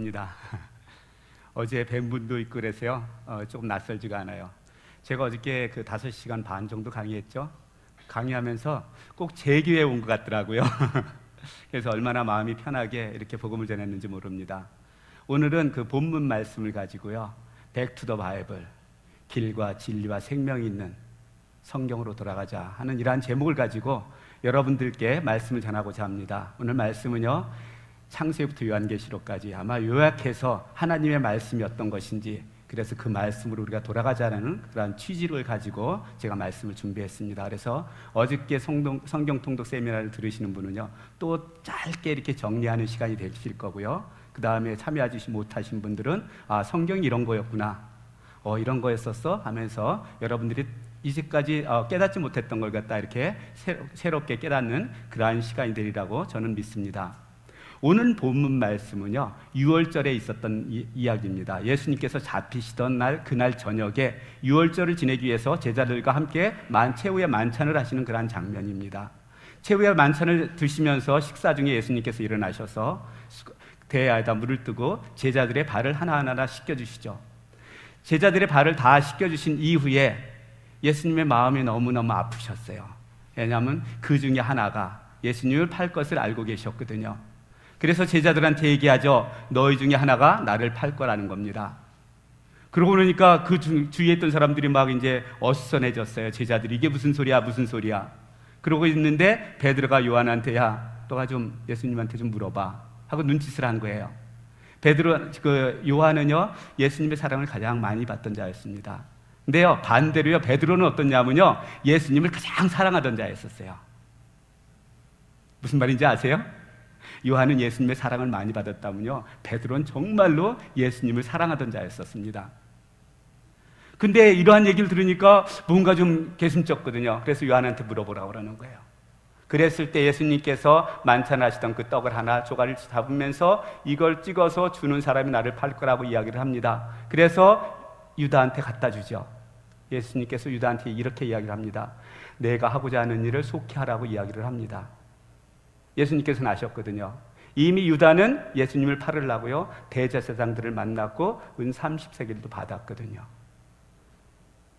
반갑습니다. 어제 뵌 분도 있고 그래서요. 조금 낯설지가 않아요. 제가 어저께 그 5시간 반 정도 강의했죠. 강의하면서 꼭 제 교회에 온 것 같더라고요. 그래서 얼마나 마음이 편하게 이렇게 복음을 전했는지 모릅니다. 오늘은 그 본문 말씀을 가지고요. Back to the Bible, 길과 진리와 생명이 있는 성경으로 돌아가자 하는 이러한 제목을 가지고 여러분들께 말씀을 전하고자 합니다. 오늘 말씀은요, 창세기부터 요한계시록까지 아마 요약해서 하나님의 말씀이 어떤 것인지, 그래서 그 말씀으로 우리가 돌아가자는 그런 취지를 가지고 제가 말씀을 준비했습니다. 그래서 어저께 성경 통독 세미나를 들으시는 분은요, 또 짧게 이렇게 정리하는 시간이 되실 거고요. 그 다음에 참여하지 못하신 분들은 성경이 이런 거였구나, 이런 거였었어 하면서 여러분들이 이제까지 깨닫지 못했던 걸 갖다 이렇게 새롭게 깨닫는 그러한 시간이 되리라고 저는 믿습니다. 오늘 본문 말씀은요, 6월절에 있었던 이야기입니다. 예수님께서 잡히시던 날, 그날 저녁에 6월절을 지내기 위해서 제자들과 함께 최후의 만찬을 하시는 그러한 장면입니다. 최후의 만찬을 드시면서 식사 중에 예수님께서 일어나셔서 대야에다 물을 뜨고 제자들의 발을 하나하나 씻겨주시죠. 제자들의 발을 다 씻겨주신 이후에 예수님의 마음이 너무너무 아프셨어요. 왜냐하면 그 중에 하나가 예수님을 팔 것을 알고 계셨거든요. 그래서 제자들한테 얘기하죠. 너희 중에 하나가 나를 팔 거라는 겁니다. 그러고 보니까 그 주위에 있던 사람들이 막 이제 어수선해졌어요. 제자들이 이게 무슨 소리야, 무슨 소리야. 그러고 있는데 베드로가 요한한테, 야, 너가 좀 예수님한테 좀 물어봐 하고 눈짓을 한 거예요. 요한은요, 예수님의 사랑을 가장 많이 받던 자였습니다. 근데요, 반대로요, 베드로는 어떻냐면요, 예수님을 가장 사랑하던 자였었어요. 무슨 말인지 아세요? 요한은 예수님의 사랑을 많이 받았다면요, 베드로는 정말로 예수님을 사랑하던 자였었습니다. 근데 이러한 얘기를 들으니까 뭔가 좀 개슴쩍거든요. 그래서 요한한테 물어보라고 그러는 거예요. 그랬을 때 예수님께서 만찬하시던 그 떡을 하나 조각을 잡으면서 이걸 찍어서 주는 사람이 나를 팔 거라고 이야기를 합니다. 그래서 유다한테 갖다 주죠. 예수님께서 유다한테 이렇게 이야기를 합니다. 내가 하고자 하는 일을 속히 하라고 이야기를 합니다. 예수님께서는 아셨거든요. 이미 유다는 예수님을 팔으려고요, 대제사장들을 만났고 은 30세겔도 받았거든요.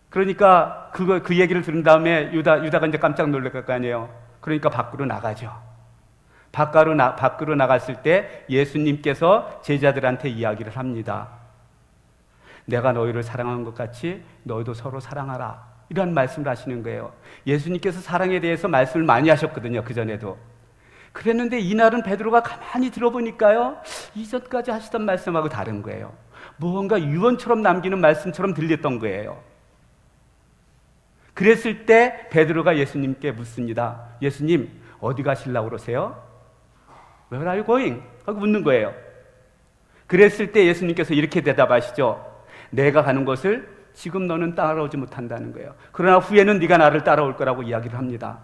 그러니까 그 얘기를 들은 다음에 유다가 이제 깜짝 놀랄 거 아니에요. 그러니까 밖으로 나가죠. 밖으로 나갔을 때 예수님께서 제자들한테 이야기를 합니다. 내가 너희를 사랑한 것 같이 너희도 서로 사랑하라, 이런 말씀을 하시는 거예요. 예수님께서 사랑에 대해서 말씀을 많이 하셨거든요, 그전에도. 그랬는데 이날은 베드로가 가만히 들어보니까요, 이전까지 하시던 말씀하고 다른 거예요. 무언가 유언처럼 남기는 말씀처럼 들렸던 거예요. 그랬을 때 베드로가 예수님께 묻습니다. 예수님, 어디 가시려고 그러세요? Where are you going? 하고 묻는 거예요. 그랬을 때 예수님께서 이렇게 대답하시죠. 내가 가는 곳을 지금 너는 따라오지 못한다는 거예요. 그러나 후에는 네가 나를 따라올 거라고 이야기를 합니다.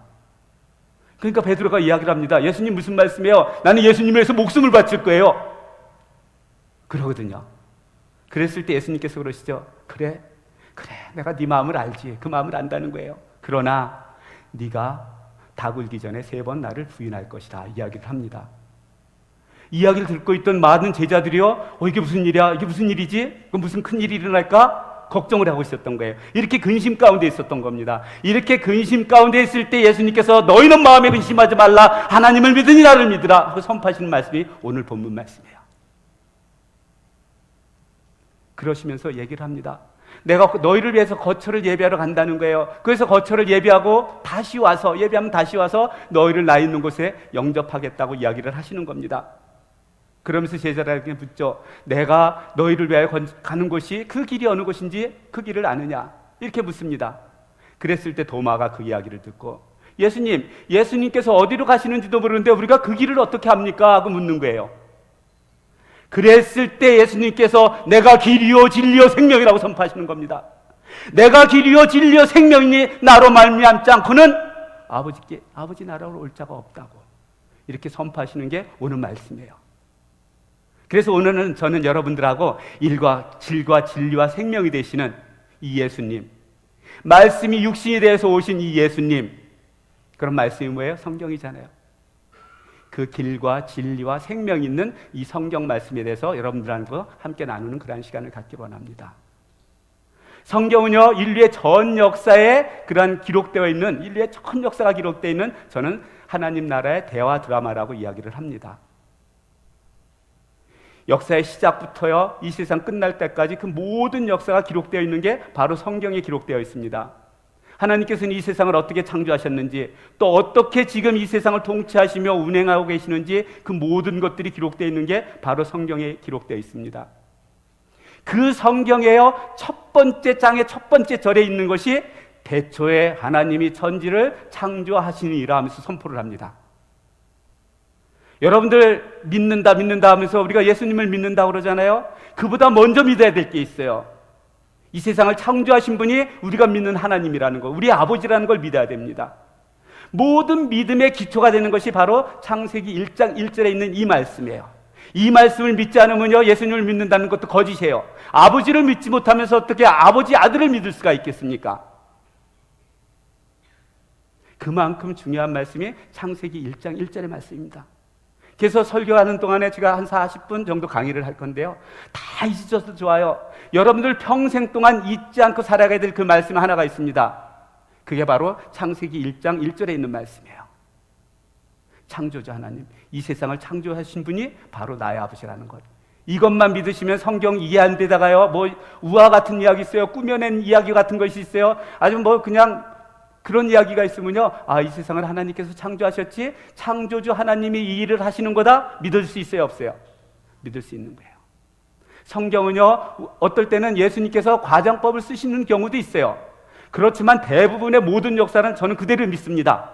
그러니까 베드로가 이야기를 합니다. 예수님 무슨 말씀이에요? 나는 예수님을 위해서 목숨을 바칠 거예요. 그러거든요. 그랬을 때 예수님께서 그러시죠. 그래, 내가 네 마음을 알지. 그 마음을 안다는 거예요. 그러나 네가 다 굴기 전에 3번 나를 부인할 것이다, 이야기를 합니다. 이야기를 듣고 있던 많은 제자들이요, 이게 무슨 일이야? 이게 무슨 일이지? 무슨 큰 일이 일어날까? 걱정을 하고 있었던 거예요. 이렇게 근심 가운데 있었던 겁니다. 이렇게 근심 가운데 있을 때 예수님께서 너희는 마음에 근심하지 말라, 하나님을 믿으니 나를 믿으라 하고 선포하시는 말씀이 오늘 본문 말씀이에요. 그러시면서 얘기를 합니다. 내가 너희를 위해서 거처를 예비하러 간다는 거예요. 그래서 거처를 예비하고 예비하면 다시 와서 너희를 나 있는 곳에 영접하겠다고 이야기를 하시는 겁니다. 그러면서 제자들에게 묻죠. 내가 너희를 위하여 가는 곳이 그 길이 어느 곳인지 그 길을 아느냐? 이렇게 묻습니다. 그랬을 때 도마가 그 이야기를 듣고, 예수님께서 어디로 가시는지도 모르는데 우리가 그 길을 어떻게 합니까? 하고 묻는 거예요. 그랬을 때 예수님께서 내가 길이요 진리요 생명이라고 선포하시는 겁니다. 내가 길이요 진리요 생명이니 나로 말미암지 않고는 아버지 나라로 올 자가 없다고 이렇게 선포하시는 게 오늘 말씀이에요. 그래서 오늘은 저는 여러분들하고 일과 질과 진리와 생명이 되시는 이 예수님, 말씀이 육신이 되어서 오신 이 예수님, 그런 말씀이 뭐예요? 성경이잖아요. 그 길과 진리와 생명이 있는 이 성경 말씀에 대해서 여러분들과 함께 나누는 그러한 시간을 갖기 원합니다. 성경은요, 인류의 전 역사에 그러한 기록되어 있는, 인류의 전 역사가 기록되어 있는 저는 하나님 나라의 대화 드라마라고 이야기를 합니다. 역사의 시작부터요, 이 세상 끝날 때까지 그 모든 역사가 기록되어 있는 게 바로 성경에 기록되어 있습니다. 하나님께서는 이 세상을 어떻게 창조하셨는지, 또 어떻게 지금 이 세상을 통치하시며 운행하고 계시는지 그 모든 것들이 기록되어 있는 게 바로 성경에 기록되어 있습니다. 그 성경에요, 첫 번째 장의 첫 번째 절에 있는 것이 대초에 하나님이 천지를 창조하시니라 하면서 선포를 합니다. 여러분들 믿는다 하면서 우리가 예수님을 믿는다 그러잖아요. 그보다 먼저 믿어야 될 게 있어요. 이 세상을 창조하신 분이 우리가 믿는 하나님이라는 거, 우리 아버지라는 걸 믿어야 됩니다. 모든 믿음의 기초가 되는 것이 바로 창세기 1장 1절에 있는 이 말씀이에요. 이 말씀을 믿지 않으면요, 예수님을 믿는다는 것도 거짓이에요. 아버지를 믿지 못하면서 어떻게 아버지 아들을 믿을 수가 있겠습니까? 그만큼 중요한 말씀이 창세기 1장 1절의 말씀입니다. 그래서 설교하는 동안에 제가 한 40분 정도 강의를 할 건데요, 다 잊으셔도 좋아요. 여러분들 평생 동안 잊지 않고 살아가야 될 그 말씀 하나가 있습니다. 그게 바로 창세기 1장 1절에 있는 말씀이에요. 창조주 하나님, 이 세상을 창조하신 분이 바로 나의 아버지라는 것, 이것만 믿으시면 성경 이해 안 되다가요, 뭐 우화 같은 이야기 있어요, 꾸며낸 이야기 같은 것이 있어요, 아주 뭐 그냥 그런 이야기가 있으면요, 아, 이 세상을 하나님께서 창조하셨지, 창조주 하나님이 이 일을 하시는 거다, 믿을 수 있어요, 없어요? 믿을 수 있는 거예요. 성경은요, 어떨 때는 예수님께서 과장법을 쓰시는 경우도 있어요. 그렇지만 대부분의 모든 역사는 저는 그대로 믿습니다.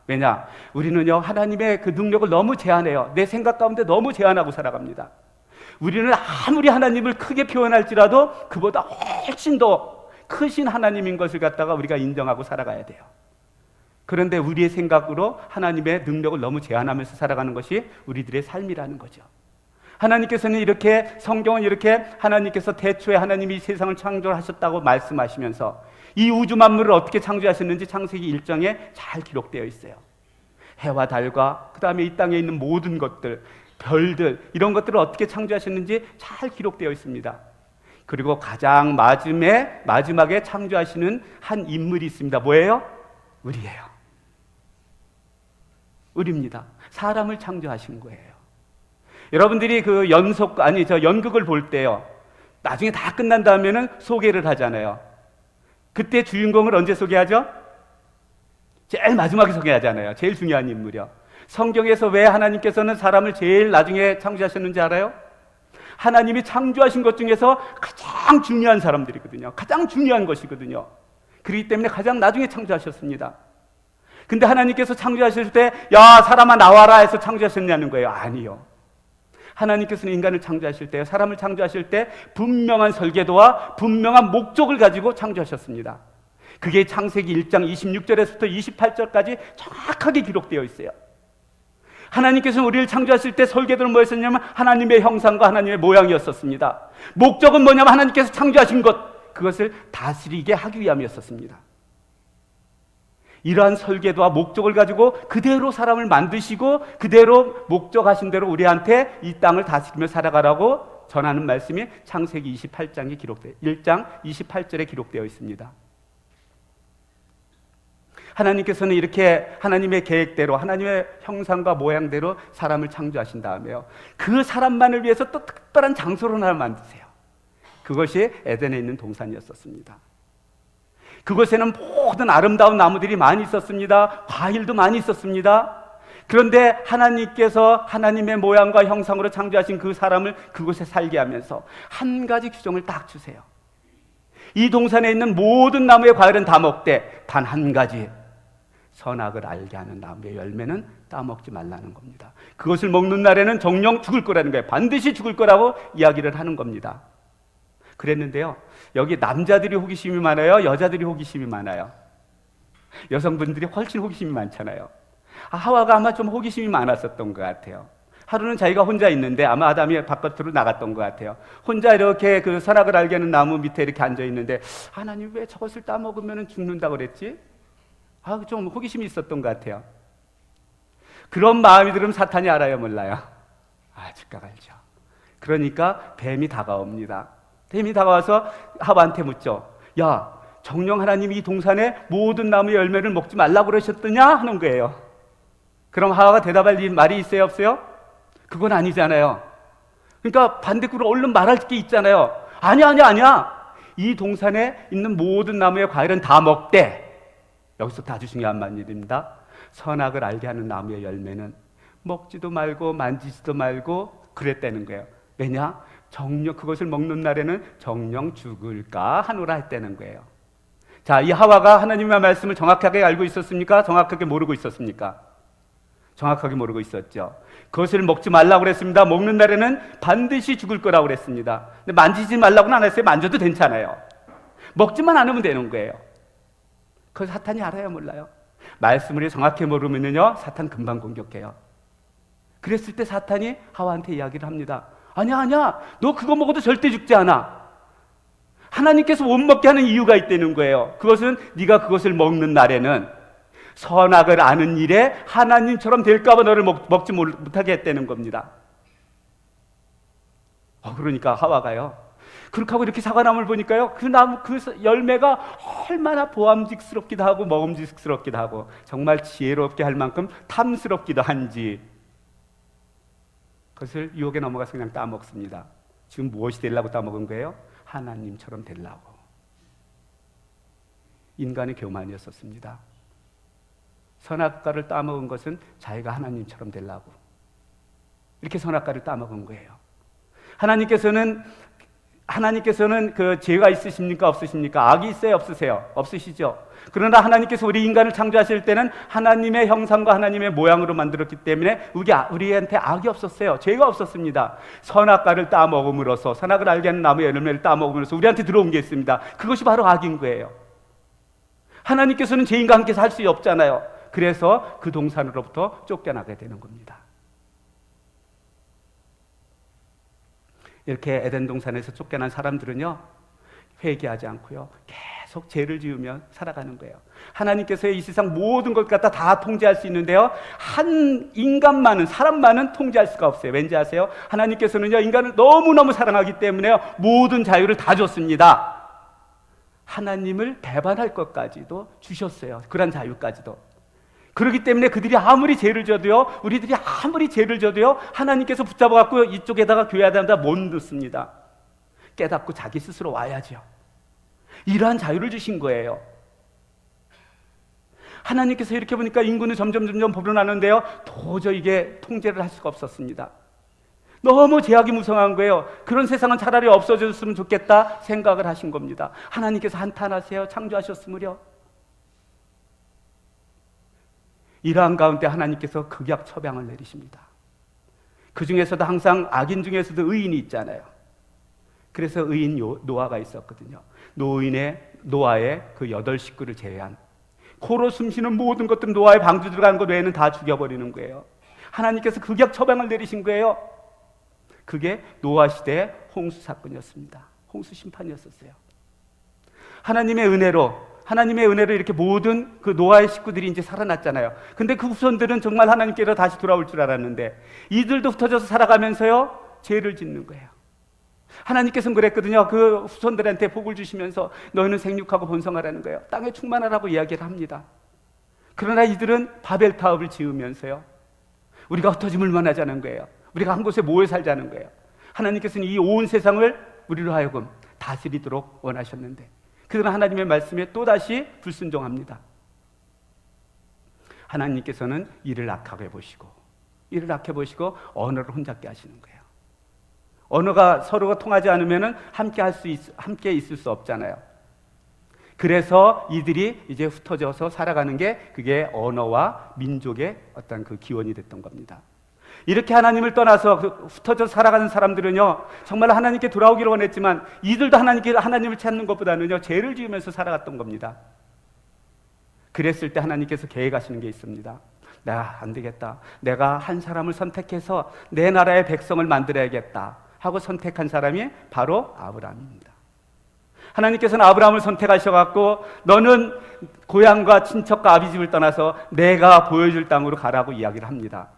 왜냐? 우리는요, 하나님의 그 능력을 너무 제한해요. 내 생각 가운데 너무 제한하고 살아갑니다. 우리는 아무리 하나님을 크게 표현할지라도 그보다 훨씬 더 크신 하나님인 것을 갖다가 우리가 인정하고 살아가야 돼요. 그런데 우리의 생각으로 하나님의 능력을 너무 제한하면서 살아가는 것이 우리들의 삶이라는 거죠. 하나님께서는 이렇게, 성경은 이렇게 하나님께서 대초에 하나님이 세상을 창조하셨다고 말씀하시면서 이 우주 만물을 어떻게 창조하셨는지 창세기 1장에 잘 기록되어 있어요. 해와 달과 그 다음에 이 땅에 있는 모든 것들, 별들, 이런 것들을 어떻게 창조하셨는지 잘 기록되어 있습니다. 그리고 가장 마지막에 창조하시는 한 인물이 있습니다. 뭐예요? 우리예요. 우리입니다. 사람을 창조하신 거예요. 여러분들이 그 연극을 볼 때요, 나중에 다 끝난 다음에는 소개를 하잖아요. 그때 주인공을 언제 소개하죠? 제일 마지막에 소개하잖아요. 제일 중요한 인물이요. 성경에서 왜 하나님께서는 사람을 제일 나중에 창조하셨는지 알아요? 하나님이 창조하신 것 중에서 가장 중요한 사람들이거든요. 가장 중요한 것이거든요. 그렇기 때문에 가장 나중에 창조하셨습니다. 근데 하나님께서 창조하실 때, 야, 사람아 나와라 해서 창조하셨냐는 거예요. 아니요. 하나님께서는 인간을 창조하실 때, 사람을 창조하실 때 분명한 설계도와 분명한 목적을 가지고 창조하셨습니다. 그게 창세기 1장 26절에서부터 28절까지 정확하게 기록되어 있어요. 하나님께서는 우리를 창조하실 때 설계도는 뭐였었냐면 하나님의 형상과 하나님의 모양이었었습니다. 목적은 뭐냐면 하나님께서 창조하신 것, 그것을 다스리게 하기 위함이었었습니다. 이러한 설계도와 목적을 가지고 그대로 사람을 만드시고 그대로 목적하신 대로 우리한테 이 땅을 다스리며 살아가라고 전하는 말씀이 창세기 28장에 기록되어 1장 28절에 기록되어 있습니다. 하나님께서는 이렇게 하나님의 계획대로 하나님의 형상과 모양대로 사람을 창조하신 다음에요, 그 사람만을 위해서 또 특별한 장소를 하나 만드세요. 그것이 에덴에 있는 동산이었었습니다. 그곳에는 모든 아름다운 나무들이 많이 있었습니다. 과일도 많이 있었습니다. 그런데 하나님께서 하나님의 모양과 형상으로 창조하신 그 사람을 그곳에 살게 하면서 한 가지 규정을 딱 주세요. 이 동산에 있는 모든 나무의 과일은 다 먹되 단 한 가지, 선악을 알게 하는 나무의 열매는 따먹지 말라는 겁니다. 그것을 먹는 날에는 정령 죽을 거라는 거예요. 반드시 죽을 거라고 이야기를 하는 겁니다. 그랬는데요, 여기 남자들이 호기심이 많아요? 여자들이 호기심이 많아요? 여성분들이 훨씬 호기심이 많잖아요. 하와가 아마 좀 호기심이 많았었던 것 같아요. 하루는 자기가 혼자 있는데 아마 아담이 바깥으로 나갔던 것 같아요. 혼자 이렇게 그 선악을 알게 하는 나무 밑에 이렇게 앉아 있는데, 하나님 왜 저것을 따먹으면 죽는다고 그랬지? 좀 호기심이 있었던 것 같아요. 그런 마음이 들으면 사탄이 알아요, 몰라요? 즉각 알죠. 그러니까 뱀이 다가옵니다. 뱀이 다가와서 하와한테 묻죠. 야, 정녕 하나님이 이 동산의 모든 나무의 열매를 먹지 말라고 그러셨더냐? 하는 거예요. 그럼 하와가 대답할 말이 있어요, 없어요? 그건 아니잖아요. 그러니까 반대급으로 얼른 말할 게 있잖아요. 아니야. 이 동산에 있는 모든 나무의 과일은 다 먹되, 여기서 아주 중요한 말입니다. 선악을 알게 하는 나무의 열매는 먹지도 말고 만지지도 말고 그랬다는 거예요. 왜냐? 그것을 먹는 날에는 정령 죽을까 하노라 했다는 거예요. 자, 이 하와가 하나님의 말씀을 정확하게 알고 있었습니까? 정확하게 모르고 있었습니까? 정확하게 모르고 있었죠. 그것을 먹지 말라고 그랬습니다. 먹는 날에는 반드시 죽을 거라고 그랬습니다. 근데 만지지 말라고는 안 했어요. 만져도 괜찮아요. 먹지만 않으면 되는 거예요. 그걸 사탄이 알아요, 몰라요? 말씀을 정확히 모르면요, 사탄 금방 공격해요. 그랬을 때 사탄이 하와한테 이야기를 합니다. 아니야, 너 그거 먹어도 절대 죽지 않아. 하나님께서 못 먹게 하는 이유가 있다는 거예요. 그것은 네가 그것을 먹는 날에는 선악을 아는 일에 하나님처럼 될까 봐 너를 먹지 못하게 했다는 겁니다. 그러니까 하와가요, 그렇게 하고 이렇게 사과나무를 보니까요, 그 나무, 그 열매가 얼마나 보암직스럽기도 하고 먹음직스럽기도 하고 정말 지혜롭게 할 만큼 탐스럽기도 한지 그것을 유혹에 넘어가서 그냥 따먹습니다. 지금 무엇이 되려고 따먹은 거예요? 하나님처럼 되려고. 인간의 교만이었었습니다. 선악과를 따먹은 것은 자기가 하나님처럼 되려고 이렇게 선악과를 따먹은 거예요. 하나님께서는 그 죄가 있으십니까? 없으십니까? 악이 있어요? 없으세요? 없으시죠? 그러나 하나님께서 우리 인간을 창조하실 때는 하나님의 형상과 하나님의 모양으로 만들었기 때문에 우리한테 악이 없었어요. 죄가 없었습니다. 선악과를 따먹음으로써, 선악을 알게 하는 나무의 열매를 따먹음으로써 우리한테 들어온 게 있습니다. 그것이 바로 악인 거예요. 하나님께서는 죄인과 함께 살 수 없잖아요. 그래서 그 동산으로부터 쫓겨나게 되는 겁니다. 이렇게 에덴 동산에서 쫓겨난 사람들은요, 회개하지 않고요, 계속 죄를 지으며 살아가는 거예요. 하나님께서 이 세상 모든 것 갖다 다 통제할 수 있는데요, 사람만은 통제할 수가 없어요. 왠지 아세요? 하나님께서는요, 인간을 너무너무 사랑하기 때문에요, 모든 자유를 다 줬습니다. 하나님을 배반할 것까지도 주셨어요. 그런 자유까지도. 그렇기 때문에 그들이 아무리 죄를 져도요, 우리들이 아무리 죄를 져도요, 하나님께서 붙잡아갖고 이쪽에다가 교회에다 못 넣습니다. 깨닫고 자기 스스로 와야죠. 이러한 자유를 주신 거예요. 하나님께서 이렇게 보니까 인구는 점점 불어나는데요, 도저히 이게 통제를 할 수가 없었습니다. 너무 죄악이 무성한 거예요. 그런 세상은 차라리 없어졌으면 좋겠다 생각을 하신 겁니다. 하나님께서 한탄하세요. 창조하셨으므려. 이러한 가운데 하나님께서 극약 처방을 내리십니다. 그 중에서도 항상 악인 중에서도 의인이 있잖아요. 그래서 의인 노아가 있었거든요. 노아의 그 8식구를 제외한, 코로 숨쉬는 모든 것들은 노아의 방주 들어가는 것 외에는 다 죽여버리는 거예요. 하나님께서 극약 처방을 내리신 거예요. 그게 노아 시대의 홍수 사건이었습니다. 홍수 심판이었었어요. 하나님의 은혜로 이렇게 모든 그 노아의 식구들이 이제 살아났잖아요. 근데 그 후손들은 정말 하나님께로 다시 돌아올 줄 알았는데 이들도 흩어져서 살아가면서요, 죄를 짓는 거예요. 하나님께서는 그랬거든요. 그 후손들한테 복을 주시면서 너희는 생육하고 번성하라는 거예요. 땅에 충만하라고 이야기를 합니다. 그러나 이들은 바벨타업을 지으면서요, 우리가 흩어짐을 원하자는 거예요. 우리가 한 곳에 모여 살자는 거예요. 하나님께서는 이 온 세상을 우리로 하여금 다스리도록 원하셨는데 그들은 하나님의 말씀에 또다시 불순종합니다. 하나님께서는 이를 악하게 보시고 언어를 혼잡게 하시는 거예요. 언어가 서로가 통하지 않으면 함께 있을 수 없잖아요. 그래서 이들이 이제 흩어져서 살아가는 게 그게 언어와 민족의 어떤 그 기원이 됐던 겁니다. 이렇게 하나님을 떠나서 흩어져 살아가는 사람들은요, 정말 하나님께 돌아오기를 원했지만 이들도 하나님을 찾는 것보다는요, 죄를 지으면서 살아갔던 겁니다. 그랬을 때 하나님께서 계획하시는 게 있습니다. 내가 안 되겠다. 내가 한 사람을 선택해서 내 나라의 백성을 만들어야겠다 하고 선택한 사람이 바로 아브라함입니다. 하나님께서는 아브라함을 선택하셔갖고 너는 고향과 친척과 아비집을 떠나서 내가 보여줄 땅으로 가라고 이야기를 합니다.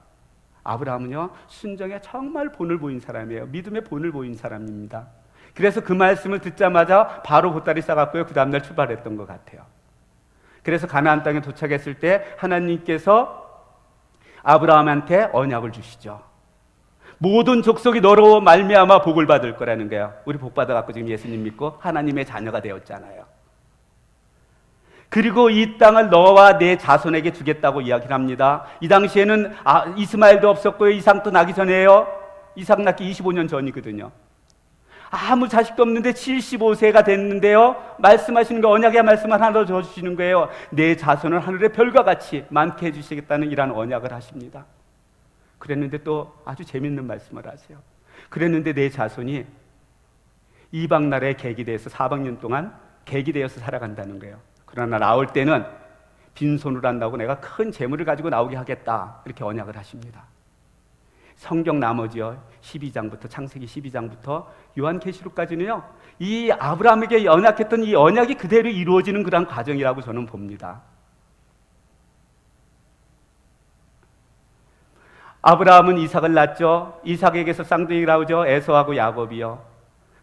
아브라함은요, 순종에 정말 본을 보인 사람이에요. 믿음의 본을 보인 사람입니다. 그래서 그 말씀을 듣자마자 바로 보따리 싸갔고요, 그 다음날 출발했던 것 같아요. 그래서 가나안 땅에 도착했을 때 하나님께서 아브라함한테 언약을 주시죠. 모든 족속이 너로 말미암아 복을 받을 거라는 거예요. 우리 복 받아갖고 지금 예수님 믿고 하나님의 자녀가 되었잖아요. 그리고 이 땅을 너와 내 자손에게 주겠다고 이야기를 합니다. 이 당시에는 이스마엘도 없었고요, 이삭도 나기 전에요. 이삭 낳기 25년 전이거든요. 아무 자식도 없는데 75세가 됐는데요, 말씀하시는 거, 언약의 말씀을 하나 더 주시는 거예요. 내 자손을 하늘의 별과 같이 많게 해주시겠다는 이런 언약을 하십니다. 그랬는데 또 아주 재밌는 말씀을 하세요. 그랬는데 내 자손이 이방 나라의 객이 되어서 400년 동안 객이 되어서 살아간다는 거예요. 그러나 나올 때는 빈손으로 안 나오고 내가 큰 재물을 가지고 나오게 하겠다, 이렇게 언약을 하십니다. 성경 나머지요, 12장부터 창세기 12장부터 요한계시록까지는요, 이 아브라함에게 언약했던 이 언약이 그대로 이루어지는 그런 과정이라고 저는 봅니다. 아브라함은 이삭을 낳죠. 이삭에게서 쌍둥이가 나오죠. 에서하고 야곱이요.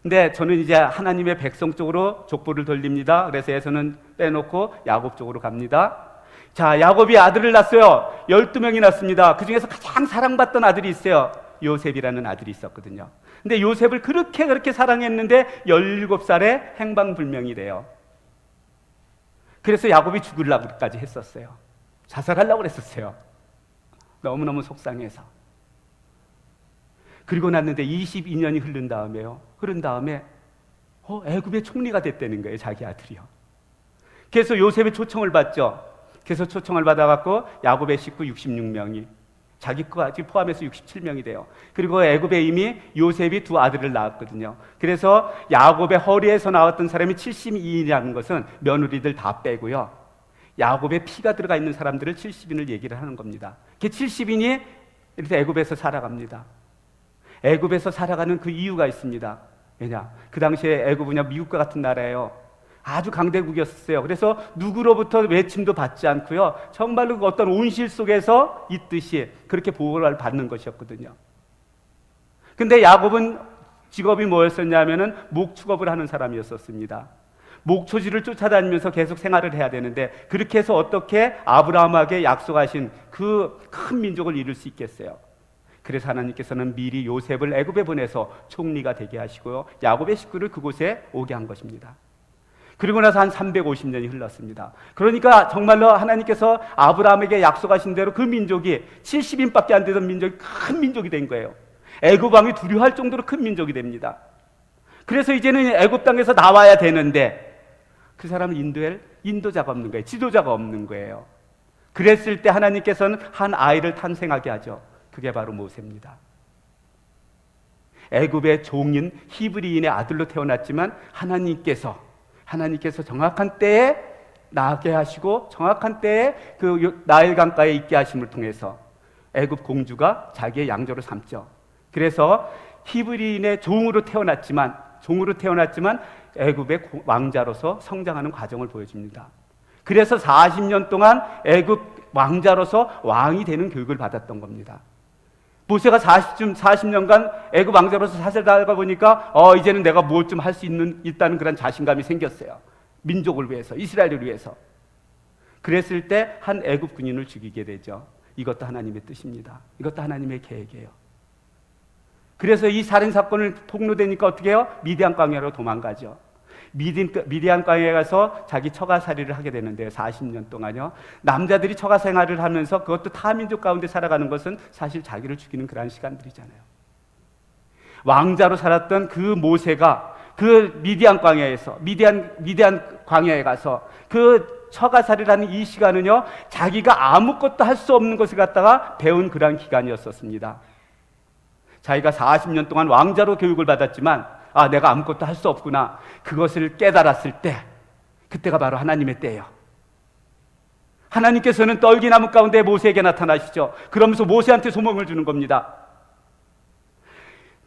근데 저는 이제 하나님의 백성 쪽으로 족보를 돌립니다. 그래서 에서는 빼놓고 야곱 쪽으로 갑니다. 자, 야곱이 아들을 낳았어요. 12명이 낳습니다. 그 중에서 가장 사랑받던 아들이 있어요. 요셉이라는 아들이 있었거든요. 근데 요셉을 그렇게 사랑했는데 17살에 행방불명이 돼요. 그래서 야곱이 죽으려고까지 했었어요. 자살하려고 그랬었어요. 너무너무 속상해서. 그리고 났는데 22년이 흐른 다음에 애굽의 총리가 됐다는 거예요, 자기 아들이요. 그래서 요셉의 초청을 받죠. 그래서 초청을 받아갖고 야곱의 식구 66명이, 자기 거까지 포함해서 67명이 돼요. 그리고 애굽에 이미 요셉이 두 아들을 낳았거든요. 그래서 야곱의 허리에서 나왔던 사람이 72인이라는 것은 며느리들 다 빼고요, 야곱의 피가 들어가 있는 사람들을 70인을 얘기를 하는 겁니다. 그 70인이 이렇게 애굽에서 살아갑니다. 애굽에서 살아가는 그 이유가 있습니다. 왜냐? 그 당시에 애굽은 미국과 같은 나라예요. 아주 강대국이었어요. 그래서 누구로부터 외침도 받지 않고요, 정말로 어떤 온실 속에서 있듯이 그렇게 보호를 받는 것이었거든요. 근데 야곱은 직업이 뭐였었냐면은 목축업을 하는 사람이었었습니다. 목초지를 쫓아다니면서 계속 생활을 해야 되는데, 그렇게 해서 어떻게 아브라함에게 약속하신 그 큰 민족을 이룰 수 있겠어요? 그래서 하나님께서는 미리 요셉을 애굽에 보내서 총리가 되게 하시고요, 야곱의 식구를 그곳에 오게 한 것입니다. 그리고 나서 한 350년이 흘렀습니다. 그러니까 정말로 하나님께서 아브라함에게 약속하신 대로 그 민족이 70인밖에 안 되던 민족이 큰 민족이 된 거예요. 애굽 왕이 두려워할 정도로 큰 민족이 됩니다. 그래서 이제는 애굽 땅에서 나와야 되는데 그 사람을 인도할 인도자가 없는 거예요. 지도자가 없는 거예요. 그랬을 때 하나님께서는 한 아이를 탄생하게 하죠. 그게 바로 모세입니다. 애굽의 종인 히브리인의 아들로 태어났지만 하나님께서 정확한 때에 낳게 하시고 정확한 때에 그 나일 강가에 있게 하심을 통해서 애굽 공주가 자기의 양조로 삼죠. 그래서 히브리인의 종으로 태어났지만 애굽의 왕자로서 성장하는 과정을 보여줍니다. 그래서 40년 동안 애굽 왕자로서 왕이 되는 교육을 받았던 겁니다. 모세가 40년간 애굽 왕자로서 살다가 보니까 이제는 내가 뭘 좀 할 수 있다는 그런 자신감이 생겼어요. 민족을 위해서, 이스라엘을 위해서. 그랬을 때 한 애굽 군인을 죽이게 되죠. 이것도 하나님의 뜻입니다. 이것도 하나님의 계획이에요. 그래서 이 살인 사건을 폭로되니까 어떻게 해요? 미디안 광야로 도망가죠. 미디안 광야에 가서 자기 처가살이를 하게 되는데요. 40년 동안요. 남자들이 처가 생활을 하면서 그것도 타민족 가운데 살아가는 것은 사실 자기를 죽이는 그런 시간들이잖아요. 왕자로 살았던 그 모세가 그 미디안 광야에 가서 그 처가살이를 하는 이 시간은요, 자기가 아무것도 할 수 없는 것을 갖다가 배운 그런 기간이었었습니다. 자기가 40년 동안 왕자로 교육을 받았지만 내가 아무것도 할 수 없구나, 그것을 깨달았을 때, 그때가 바로 하나님의 때예요. 하나님께서는 떨기나무 가운데 모세에게 나타나시죠. 그러면서 모세한테 소명을 주는 겁니다.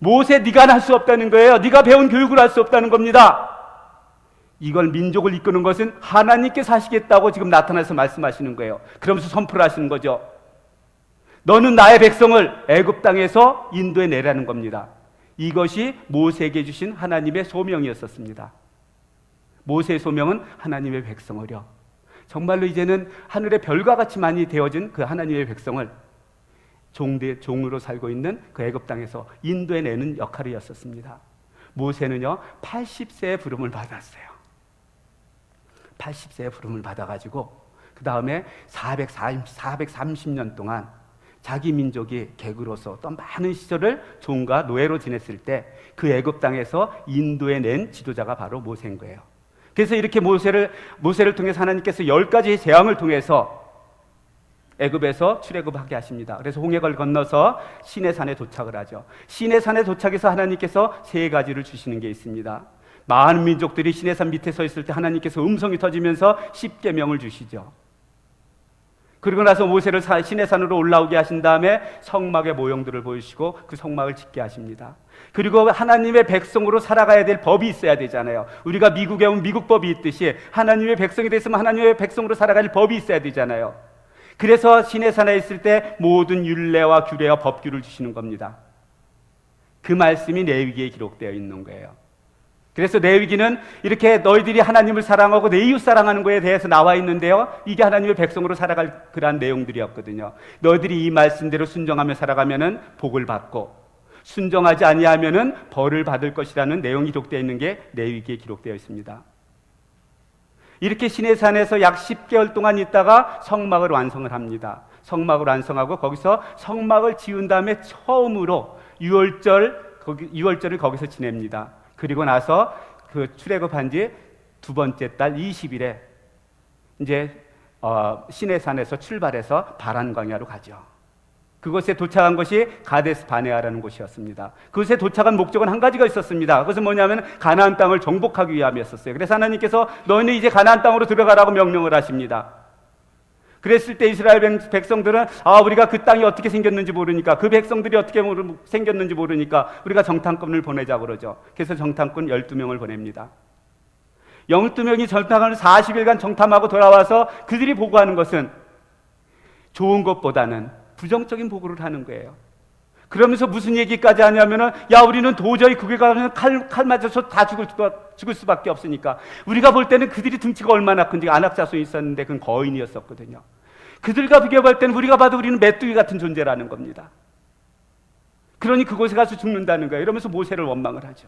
모세, 네가 할 수 없다는 거예요. 네가 배운 교육을 할 수 없다는 겁니다. 이걸 민족을 이끄는 것은 하나님께서 하시겠다고 지금 나타나서 말씀하시는 거예요. 그러면서 선포를 하시는 거죠. 너는 나의 백성을 애굽 땅에서 인도해 내라는 겁니다. 이것이 모세에게 주신 하나님의 소명이었었습니다. 모세의 소명은 하나님의 백성을요, 정말로 이제는 하늘의 별과 같이 많이 되어진 그 하나님의 백성을 종으로 살고 있는 그 애굽 땅에서 인도해 내는 역할이었었습니다. 모세는요 80세의 부름을 받았어요. 80세의 부름을 받아가지고 그 다음에 430년 동안 자기 민족이 객으로서 또 많은 시절을 종과 노예로 지냈을 때 그 애굽 땅에서 인도해 낸 지도자가 바로 모세인 거예요. 그래서 이렇게 모세를 통해서 하나님께서 10가지의 재앙을 통해서 애굽에서 출애굽하게 하십니다. 그래서 홍해를 건너서 시내산에 도착을 하죠. 시내산에 도착해서 하나님께서 3가지를 주시는 게 있습니다. 많은 민족들이 시내산 밑에 서 있을 때 하나님께서 음성이 터지면서 10계명을 주시죠. 그리고 나서 모세를 시내산으로 올라오게 하신 다음에 성막의 모형들을 보여주시고 그 성막을 짓게 하십니다. 그리고 하나님의 백성으로 살아가야 될 법이 있어야 되잖아요. 우리가 미국에 온 미국 법이 있듯이 하나님의 백성이 됐으면 하나님의 백성으로 살아갈 법이 있어야 되잖아요. 그래서 시내산에 있을 때 모든 율례와 규례와 법규를 주시는 겁니다. 그 말씀이 레위기에 기록되어 있는 거예요. 그래서 레위기는 이렇게 너희들이 하나님을 사랑하고 내 이웃 사랑하는 거에 대해서 나와 있는데요, 이게 하나님의 백성으로 살아갈 그러한 내용들이었거든요. 너희들이 이 말씀대로 순종하며 살아가면은 복을 받고 순종하지 아니하면은 벌을 받을 것이라는 내용이 기록되어 있는 게 레위기에 기록되어 있습니다. 이렇게 시내산에서 약 10개월 동안 있다가 성막을 완성을 합니다. 성막을 완성하고 거기서 성막을 지은 다음에 처음으로 유월절을 거기서 지냅니다. 그리고 나서 그 출애굽한 지 2번째 달 20일에 이제 시내산에서 출발해서 바란 광야로 가죠. 그곳에 도착한 것이 가데스 바네아라는 곳이었습니다. 그곳에 도착한 목적은 한 가지가 있었습니다. 그것은 뭐냐면 가나안 땅을 정복하기 위함이었어요. 그래서 하나님께서 너희는 이제 가나안 땅으로 들어가라고 명령을 하십니다. 그랬을 때 이스라엘 백성들은 우리가 그 땅이 어떻게 생겼는지 모르니까, 그 백성들이 어떻게 생겼는지 모르니까 우리가 정탐꾼을 보내자고 그러죠. 그래서 정탐꾼 12명을 보냅니다. 12명이 정탐을 40일간 정탐하고 돌아와서 그들이 보고하는 것은 좋은 것보다는 부정적인 보고를 하는 거예요. 그러면서 무슨 얘기까지 하냐면은, 우리는 도저히 그게 가면 칼 맞아서 다 죽을 수밖에 없으니까, 우리가 볼 때는 그들이 등치가 얼마나 큰지 안악자손이 있었는데 그건 거인이었었거든요. 그들과 비교할 때는 우리가 봐도 우리는 메뚜기 같은 존재라는 겁니다. 그러니 그곳에 가서 죽는다는 거예요. 이러면서 모세를 원망을 하죠.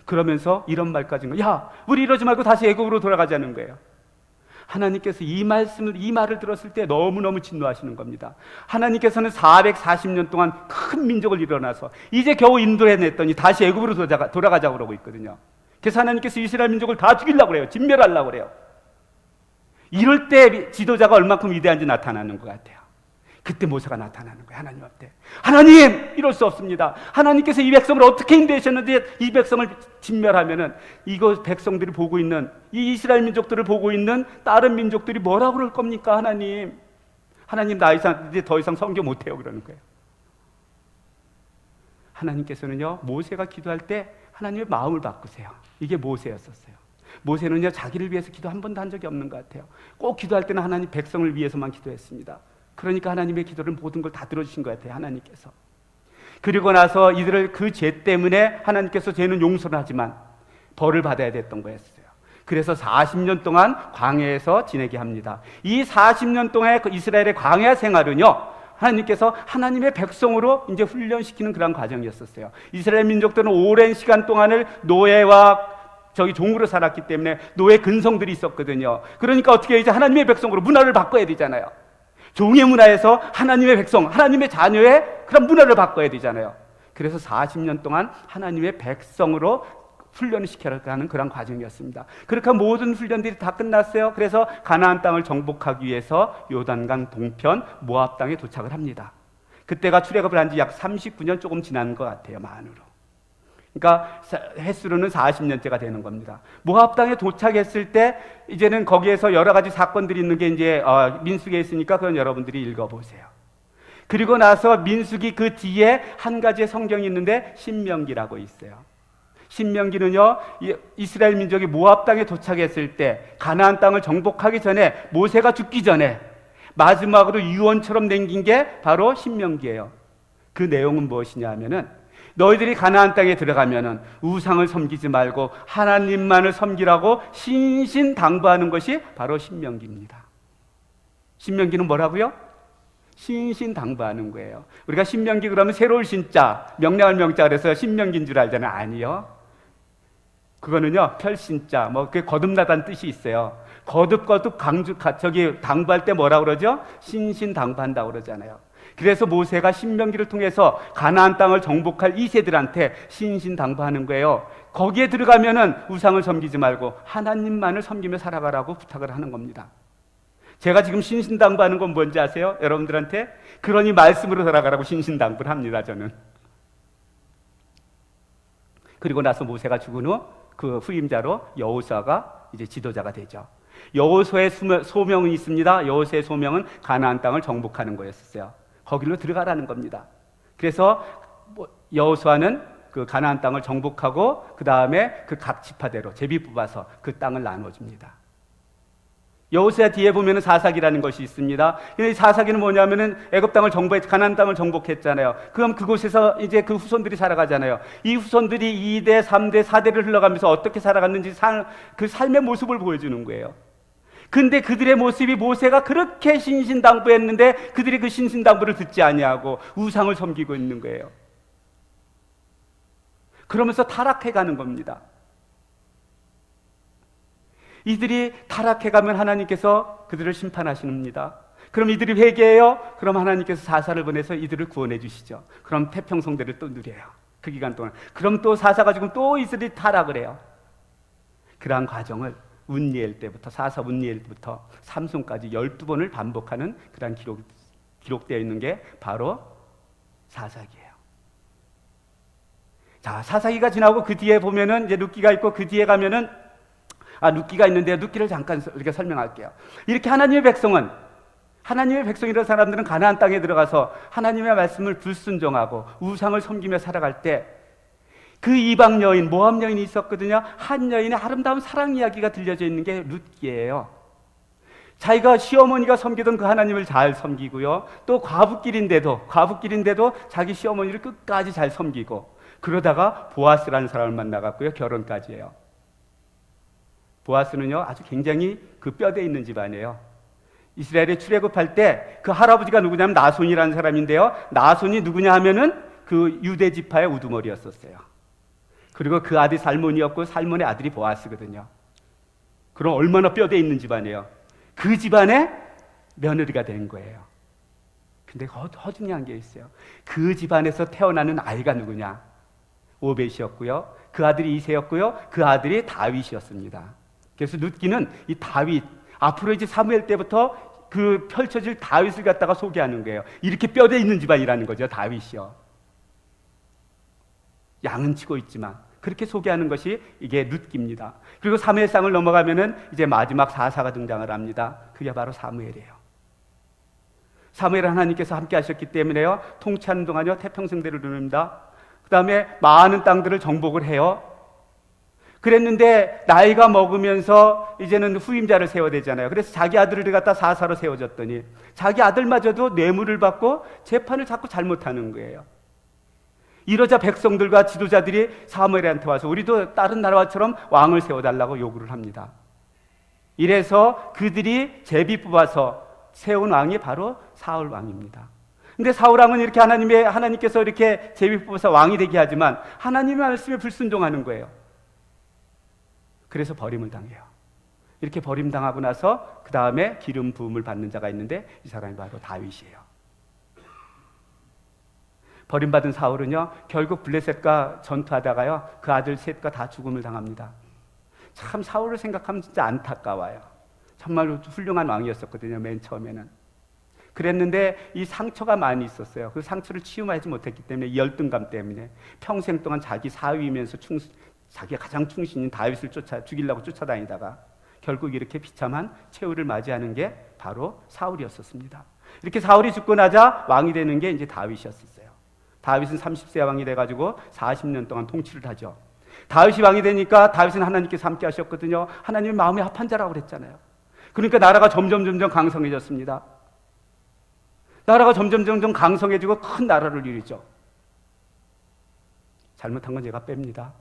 그러면서 이런 말까지, 우리 이러지 말고 다시 애굽으로 돌아가자는 거예요. 하나님께서 이 말을 들었을 때 너무너무 진노하시는 겁니다. 하나님께서는 440년 동안 큰 민족을 일어나서 이제 겨우 인도해냈더니 다시 애굽으로 돌아가자고 그러고 있거든요. 그래서 하나님께서 이스라엘 민족을 다 죽이려고 그래요. 진멸하려고 그래요. 이럴 때 지도자가 얼만큼 위대한지 나타나는 것 같아요. 그때 모세가 나타나는 거예요. 하나님 앞에. 하나님, 이럴 수 없습니다. 하나님께서 이 백성을 어떻게 인도하셨는데 이 백성을 진멸하면은 이거 백성들이 보고 있는, 이 이스라엘 민족들을 보고 있는 다른 민족들이 뭐라고 그럴 겁니까? 하나님 나 이제 더 이상 선교 못해요. 그러는 거예요. 하나님께서는요, 모세가 기도할 때 하나님의 마음을 바꾸세요. 이게 모세였었어요. 모세는요, 자기를 위해서 기도 한 번도 한 적이 없는 것 같아요. 꼭 기도할 때는 하나님 백성을 위해서만 기도했습니다. 그러니까 하나님의 기도를 모든 걸 다 들어주신 것 같아요. 하나님께서. 그리고 나서 이들을 그 죄 때문에 하나님께서 죄는 용서를 하지만 벌을 받아야 됐던 거였어요. 그래서 40년 동안 광야에서 지내게 합니다. 이 40년 동안의 그 이스라엘의 광야 생활은요, 하나님께서 하나님의 백성으로 이제 훈련시키는 그런 과정이었었어요. 이스라엘 민족들은 오랜 시간 동안을 노예와 종으로 살았기 때문에 노예 근성들이 있었거든요. 그러니까 어떻게 이제 하나님의 백성으로 문화를 바꿔야 되잖아요. 종의 문화에서 하나님의 백성, 하나님의 자녀의 그런 문화를 바꿔야 되잖아요. 그래서 40년 동안 하나님의 백성으로 훈련을 시켜가는 그런 과정이었습니다. 그렇게 모든 훈련들이 다 끝났어요. 그래서 가나안 땅을 정복하기 위해서 요단강 동편 모압 땅에 도착을 합니다. 그때가 출애굽을 한 지 약 39년 조금 지난 것 같아요, 만으로. 그러니까 횟수로는 40년째가 되는 겁니다. 모압 땅에 도착했을 때 이제는 거기에서 여러 가지 사건들이 있는 게 이제 민수기에 있으니까 그건 여러분들이 읽어보세요. 그리고 나서 민수기 그 뒤에 한 가지의 성경이 있는데 신명기라고 있어요. 신명기는요, 이스라엘 민족이 모압 땅에 도착했을 때 가나안 땅을 정복하기 전에 모세가 죽기 전에 마지막으로 유언처럼 남긴 게 바로 신명기예요. 그 내용은 무엇이냐 하면은 너희들이 가나안 땅에 들어가면은 우상을 섬기지 말고 하나님만을 섬기라고 신신당부하는 것이 바로 신명기입니다. 신명기는 뭐라고요? 신신당부하는 거예요. 우리가 신명기 그러면 새로울 신자, 명량할 명자 그래서 신명기인 줄 알잖아요. 아니요. 그거는요, 별신자, 그게 거듭나다는 뜻이 있어요. 거듭 저기 당부할 때 뭐라 그러죠? 신신당부한다고 그러잖아요. 그래서 모세가 신명기를 통해서 가나안 땅을 정복할 이세들한테 신신당부하는 거예요. 거기에 들어가면은 우상을 섬기지 말고 하나님만을 섬기며 살아가라고 부탁을 하는 겁니다. 제가 지금 신신당부하는 건 뭔지 아세요? 여러분들한테? 그러니 말씀으로 살아가라고 신신당부를 합니다, 저는. 그리고 나서 모세가 죽은 후 그 후임자로 여호수아가 이제 지도자가 되죠. 여호수아의 소명이 있습니다. 여호수아의 소명은 가나안 땅을 정복하는 거였어요. 거기로 들어가라는 겁니다. 그래서 여호수아는 그 가나안 땅을 정복하고 그 다음에 그 각 지파대로 제비 뽑아서 그 땅을 나눠줍니다. 여호수아 뒤에 보면은 사사기라는 것이 있습니다. 이 사사기는 뭐냐면은 애굽 땅을 가나안 땅을 정복했잖아요. 그럼 그곳에서 이제 그 후손들이 살아가잖아요. 이 후손들이 2대, 3대, 4대를 흘러가면서 어떻게 살아갔는지 그 삶의 모습을 보여주는 거예요. 근데 그들의 모습이 모세가 그렇게 신신당부했는데 그들이 그 신신당부를 듣지 아니하고 우상을 섬기고 있는 거예요. 그러면서 타락해가는 겁니다. 이들이 타락해가면 하나님께서 그들을 심판하십니다. 그럼 이들이 회개해요? 그럼 하나님께서 사사를 보내서 이들을 구원해 주시죠. 그럼 태평성대를 또 누려요. 그 기간 동안. 그럼 또 사사가 죽으면 또 이들이 타락을 해요. 그러한 과정을 운니엘 때부터 사사 운니엘 때부터 삼손까지 12번을 반복하는 그러한 기록되어 있는 게 바로 사사기예요. 자, 사사기가 지나고 그 뒤에 보면은 이제 룻기가 있고 그 뒤에 가면은 룻기가 있는데요. 룻기를 잠깐 우리가 설명할게요. 이렇게 하나님의 백성이라는 사람들은 가나안 땅에 들어가서 하나님의 말씀을 불순종하고 우상을 섬기며 살아갈 때 그 이방 여인, 모압 여인이 있었거든요. 한 여인의 아름다운 사랑 이야기가 들려져 있는 게 룻기예요. 자기가 시어머니가 섬기던 그 하나님을 잘 섬기고요. 또 과부길인데도 자기 시어머니를 끝까지 잘 섬기고 그러다가 보아스라는 사람을 만나갖고요. 결혼까지 해요. 보아스는요, 아주 굉장히 그 뼈대 있는 집안이에요. 이스라엘에 출애굽할 때 그 할아버지가 누구냐면 나손이라는 사람인데요. 나손이 누구냐 하면은 그 유대 지파의 우두머리였었어요. 그리고 그 아들이 살몬이었고 살몬의 아들이 보아스거든요. 그럼 얼마나 뼈대 있는 집안이에요. 그 집안의 며느리가 된 거예요. 근데 허중한 게 있어요. 그 집안에서 태어나는 아이가 누구냐? 오벳이었고요. 그 아들이 이새였고요. 그 아들이 다윗이었습니다. 그래서 룻기는 이 다윗, 앞으로 이제 사무엘 때부터 그 펼쳐질 다윗을 갖다가 소개하는 거예요. 이렇게 뼈대 있는 집안이라는 거죠, 다윗이요. 양은 치고 있지만 그렇게 소개하는 것이 이게 룻기입니다. 그리고 사무엘상을 넘어가면은 이제 마지막 사사가 등장을 합니다. 그게 바로 사무엘이에요. 사무엘은 하나님께서 함께 하셨기 때문에요. 통치하는 동안요 태평성대를 누릅니다. 그 다음에 많은 땅들을 정복을 해요. 그랬는데 나이가 먹으면서 이제는 후임자를 세워야 되잖아요. 그래서 자기 아들을 갖다 사사로 세워줬더니 자기 아들마저도 뇌물을 받고 재판을 자꾸 잘못하는 거예요. 이러자 백성들과 지도자들이 사무엘한테 와서 우리도 다른 나라처럼 왕을 세워달라고 요구를 합니다. 이래서 그들이 제비 뽑아서 세운 왕이 바로 사울 왕입니다. 근데 사울 왕은 이렇게 하나님께서 이렇게 제비 뽑아서 왕이 되게 하지만 하나님의 말씀에 불순종하는 거예요. 그래서 버림을 당해요. 이렇게 버림당하고 나서 그 다음에 기름 부음을 받는 자가 있는데 이 사람이 바로 다윗이에요. 버림받은 사울은요 결국 블레셋과 전투하다가요 그 아들 셋과 다 죽음을 당합니다. 참 사울을 생각하면 진짜 안타까워요. 정말로 훌륭한 왕이었었거든요. 맨 처음에는. 그랬는데 이 상처가 많이 있었어요. 그 상처를 치유하지 못했기 때문에 이 열등감 때문에 평생 동안 자기 사위면서 자기가 가장 충신인 다윗을 죽이려고 쫓아다니다가 결국 이렇게 비참한 최후를 맞이하는 게 바로 사울이었었습니다. 이렇게 사울이 죽고 나자 왕이 되는 게 이제 다윗이었어요. 다윗은 30세 왕이 돼가지고 40년 동안 통치를 하죠. 다윗이 왕이 되니까 다윗은 하나님께서 함께 하셨거든요. 하나님의 마음에 합한 자라고 그랬잖아요. 그러니까 나라가 점점 강성해졌습니다. 나라가 점점 강성해지고 큰 나라를 이루죠. 잘못한 건 제가 뺍니다.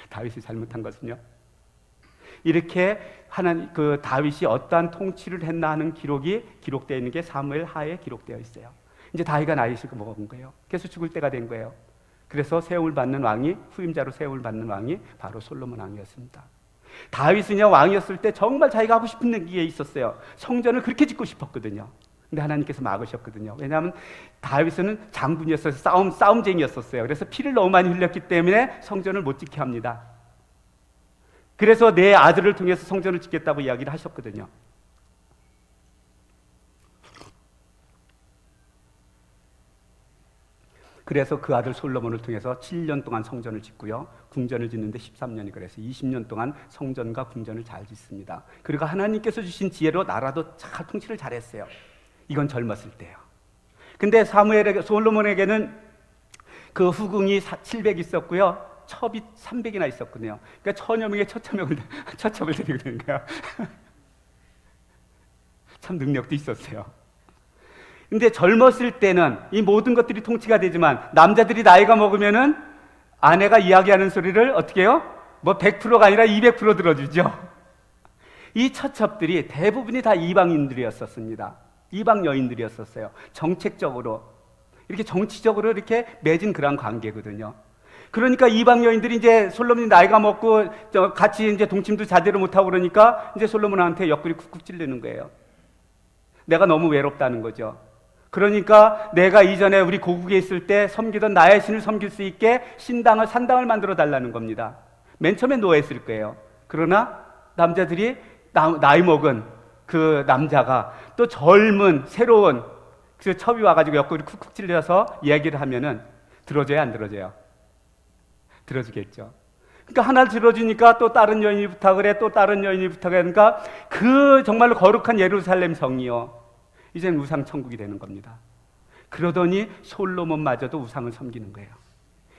다윗이 잘못한 것은요. 이렇게 다윗이 어떠한 통치를 했나 하는 기록이 기록되어 있는 게 사무엘 하에 기록되어 있어요. 이제 다윗가 나이를 먹은 거예요. 그래서 죽을 때가 된 거예요. 그래서 세움을 받는 왕이, 후임자로 세움을 받는 왕이 바로 솔로몬 왕이었습니다. 다윗은요, 왕이었을 때 정말 자기가 하고 싶은 게 있었어요. 성전을 그렇게 짓고 싶었거든요. 근데 하나님께서 막으셨거든요. 왜냐하면 다윗은 장군이었어서 싸움쟁이였었어요. 그래서 피를 너무 많이 흘렸기 때문에 성전을 못 짓게 합니다. 그래서 내 아들을 통해서 성전을 짓겠다고 이야기를 하셨거든요. 그래서 그 아들 솔로몬을 통해서 7년 동안 성전을 짓고요. 궁전을 짓는데 13년이 그래서 20년 동안 성전과 궁전을 잘 짓습니다. 그리고 하나님께서 주신 지혜로 나라도 잘 통치를 잘했어요. 이건 젊었을 때요. 근데 솔로몬에게는 그 후궁이 700 있었고요. 첩이 300이나 있었거든요. 그러니까 1000여 명의 처첩을 드리게 되는 거예요. 참 능력도 있었어요. 근데 젊었을 때는 이 모든 것들이 통치가 되지만 남자들이 나이가 먹으면은 아내가 이야기하는 소리를 어떻게 해요? 뭐 100%가 아니라 200% 들어주죠. 이 처첩들이 대부분이 다 이방인들이었었습니다. 이방 여인들이었었어요. 정책적으로 이렇게 정치적으로 이렇게 맺은 그런 관계거든요. 그러니까 이방 여인들이 이제 솔로몬이 나이가 먹고 같이 이제 동침도 제대로 못하고 그러니까 이제 솔로몬한테 옆구리 쿡쿡 찔르는 거예요. 내가 너무 외롭다는 거죠. 그러니까 내가 이전에 우리 고국에 있을 때 섬기던 나의 신을 섬길 수 있게 산당을 만들어 달라는 겁니다. 맨 처음에 노했을 거예요. 그러나 남자들이 나이 먹은 그 남자가 또 젊은 새로운 그 첩이 와가지고 옆구리 쿡쿡 찔려서 이야기를 하면은 들어줘야 안 들어줘요? 들어주겠죠. 그러니까 하나를 들어주니까 또 다른 여인이 부탁을 해, 또 다른 여인이 부탁을 하니까 그 정말로 거룩한 예루살렘 성이요, 이제는 우상 천국이 되는 겁니다. 그러더니 솔로몬마저도 우상을 섬기는 거예요.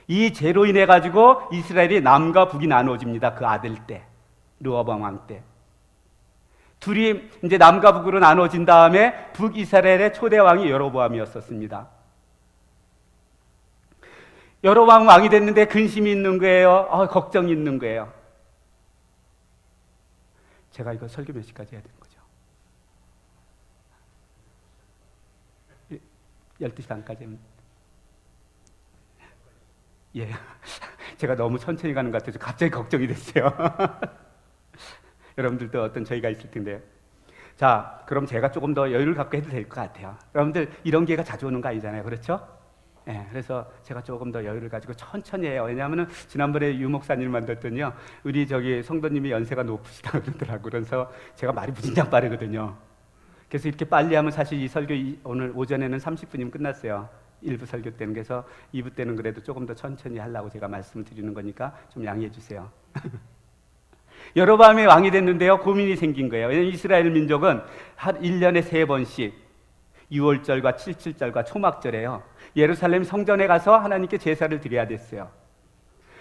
이 죄로 인해 가지고 이스라엘이 남과 북이 나누어집니다. 그 아들 때, 르호보암 왕 때. 둘이 이제 남과 북으로 나눠진 다음에 북이스라엘의 초대 왕이 여로보암이었었습니다. 여로보암 왕이 됐는데 근심이 있는 거예요. 걱정이 있는 거예요. 제가 이거 설교 몇 시까지 해야 되는 거죠? 12시 반까지. 예. 제가 너무 천천히 가는 것 같아서 갑자기 걱정이 됐어요. 여러분들도 어떤 저희가 있을 텐데요. 자, 그럼 제가 조금 더 여유를 갖고 해도 될 것 같아요. 여러분들 이런 기회가 자주 오는 거 아니잖아요. 그렇죠? 예, 그래서 제가 조금 더 여유를 가지고 천천히 해요. 왜냐하면 지난번에 유 목사님을 만났더니요, 우리 성도님이 연세가 높으시다고 그러더라고요. 그래서 제가 말이 무진장 빠르거든요. 그래서 이렇게 빨리 하면 사실 이 설교 오늘 오전에는 30분이면 끝났어요. 1부 설교 때는. 그래서 2부 때는 그래도 조금 더 천천히 하려고 제가 말씀을 드리는 거니까 좀 양해해 주세요. 여로보암이 왕이 됐는데요, 고민이 생긴 거예요. 왜냐하면 이스라엘 민족은 한 1년에 3번씩 6월절과 77절과 초막절에요, 예루살렘 성전에 가서 하나님께 제사를 드려야 됐어요.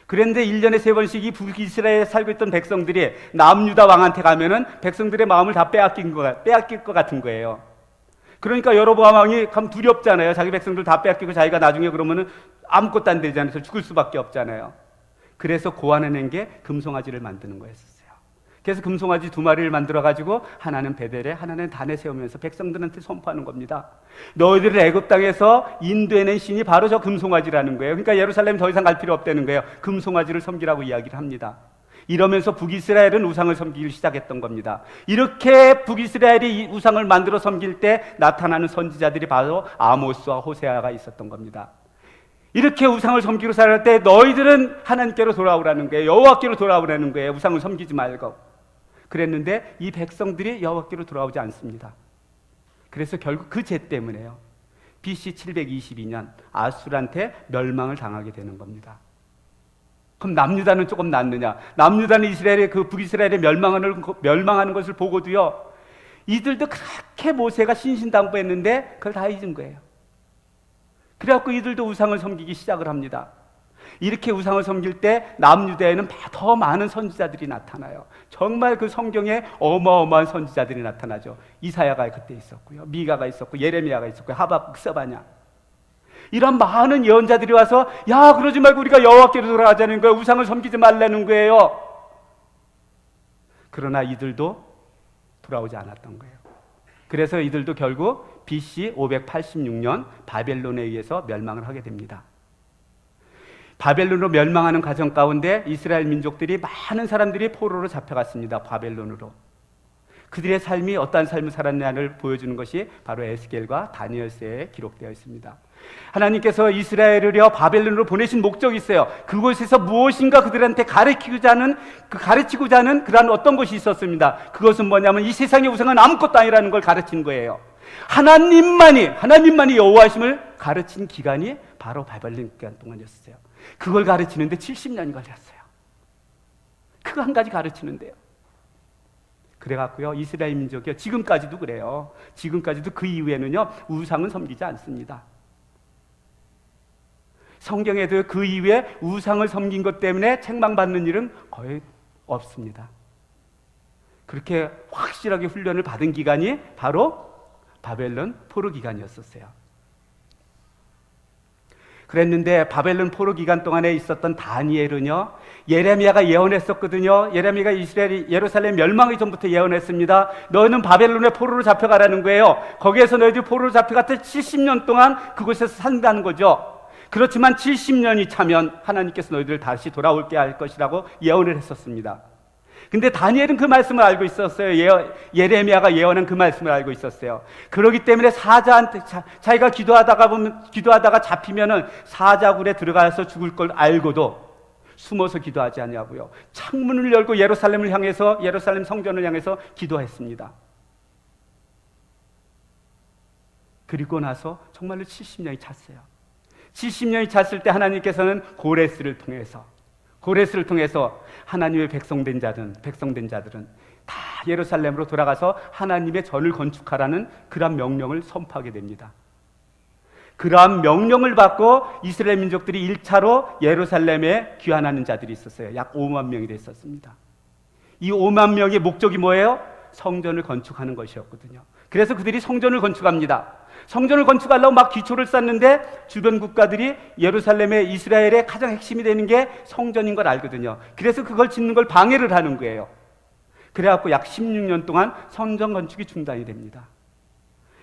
그런데 1년에 3번씩 이 북이스라엘에 살고 있던 백성들이 남유다 왕한테 가면은 백성들의 마음을 다 빼앗길 것 같은 거예요. 그러니까 여로보암 왕이 참 두렵잖아요. 자기 백성들 다 빼앗기고 자기가 나중에 그러면은 아무것도 안 되지 않아서 죽을 수밖에 없잖아요. 그래서 고안해낸 게 금송아지를 만드는 거였어요. 그래서 금송아지 2마리를 만들어가지고 하나는 베델에 하나는 단에 세우면서 백성들한테 선포하는 겁니다. 너희들을 애굽 땅에서 인도해낸 신이 바로 저 금송아지라는 거예요. 그러니까 예루살렘 더 이상 갈 필요 없다는 거예요. 금송아지를 섬기라고 이야기를 합니다. 이러면서 북이스라엘은 우상을 섬기기 시작했던 겁니다. 이렇게 북이스라엘이 우상을 만들어 섬길 때 나타나는 선지자들이 바로 아모스와 호세아가 있었던 겁니다. 이렇게 우상을 섬기고 살할 때 너희들은 하나님께로 돌아오라는 거예요. 여호와께로 돌아오라는 거예요. 우상을 섬기지 말고. 그랬는데 이 백성들이 여호와께로 돌아오지 않습니다. 그래서 결국 그 죄 때문에요, BC 722년 아수르한테 멸망을 당하게 되는 겁니다. 그럼 남유다는 조금 낫느냐? 남유다는 이스라엘의 그 북이스라엘의 멸망하는 것을 보고도요, 이들도 그렇게 모세가 신신당부했는데 그걸 다 잊은 거예요. 그래갖고 이들도 우상을 섬기기 시작을 합니다. 이렇게 우상을 섬길 때 남유다에는 더 많은 선지자들이 나타나요. 정말 그 성경에 어마어마한 선지자들이 나타나죠. 이사야가 그때 있었고요, 미가가 있었고, 예레미야가 있었고, 하박국, 스바냐, 이런 많은 예언자들이 와서 야, 그러지 말고 우리가 여호와께로 돌아가자는 거예요. 우상을 섬기지 말라는 거예요. 그러나 이들도 돌아오지 않았던 거예요. 그래서 이들도 결국 BC 586년 바벨론에 의해서 멸망을 하게 됩니다. 바벨론으로 멸망하는 과정 가운데 이스라엘 민족들이, 많은 사람들이 포로로 잡혀갔습니다. 바벨론으로. 그들의 삶이 어떠한 삶을 살았냐를 보여주는 것이 바로 에스겔과 다니엘서에 기록되어 있습니다. 하나님께서 이스라엘을요 바벨론으로 보내신 목적이 있어요. 그곳에서 무엇인가 그들한테 가르치고자 하는 그러한 어떤 것이 있었습니다. 그것은 뭐냐면 이 세상의 우상은 아무것도 아니라는 걸 가르친 거예요. 하나님만이 여호와심을 가르친 기간이 바로 바벨론 기간 동안이었어요. 그걸 가르치는데 70년이 걸렸어요. 그거 한 가지 가르치는데요. 그래갖고요 이스라엘 민족이요 지금까지도 그래요. 지금까지도 그 이후에는요 우상은 섬기지 않습니다. 성경에도 그 이후에 우상을 섬긴 것 때문에 책망받는 일은 거의 없습니다. 그렇게 확실하게 훈련을 받은 기간이 바로 바벨론 포로 기간이었었어요. 그랬는데 바벨론 포로 기간 동안에 있었던 다니엘은요 예레미야가 예언했었거든요. 예레미야가 예루살렘 멸망이 전부터 예언했습니다. 너희는 바벨론의 포로로 잡혀가라는 거예요. 거기에서 너희들이 포로로 잡혀갔을 70년 동안 그곳에서 산다는 거죠. 그렇지만 70년이 차면 하나님께서 너희들을 다시 돌아올게 할 것이라고 예언을 했었습니다. 근데 다니엘은 그 말씀을 알고 있었어요. 예레미야가 예언한 그 말씀을 알고 있었어요. 그렇기 때문에 사자한테 자기가 기도하다가 잡히면은 사자굴에 들어가서 죽을 걸 알고도 숨어서 기도하지 않냐고요. 창문을 열고 예루살렘 성전을 향해서 기도했습니다. 그리고 나서 정말로 70년이 찼어요. 70년이 찼을 때 하나님께서는 고레스를 통해서 하나님의 백성된 자들은 다 예루살렘으로 돌아가서 하나님의 전을 건축하라는 그러한 명령을 선포하게 됩니다. 그러한 명령을 받고 이스라엘 민족들이 1차로 예루살렘에 귀환하는 자들이 있었어요. 약 5만 명이 됐었습니다. 이 5만 명의 목적이 뭐예요? 성전을 건축하는 것이었거든요. 그래서 그들이 성전을 건축합니다. 성전을 건축하려고 막 기초를 쌓는데 주변 국가들이 예루살렘의 이스라엘의 가장 핵심이 되는 게 성전인 걸 알거든요. 그래서 그걸 짓는 걸 방해를 하는 거예요. 그래갖고 약 16년 동안 성전 건축이 중단이 됩니다.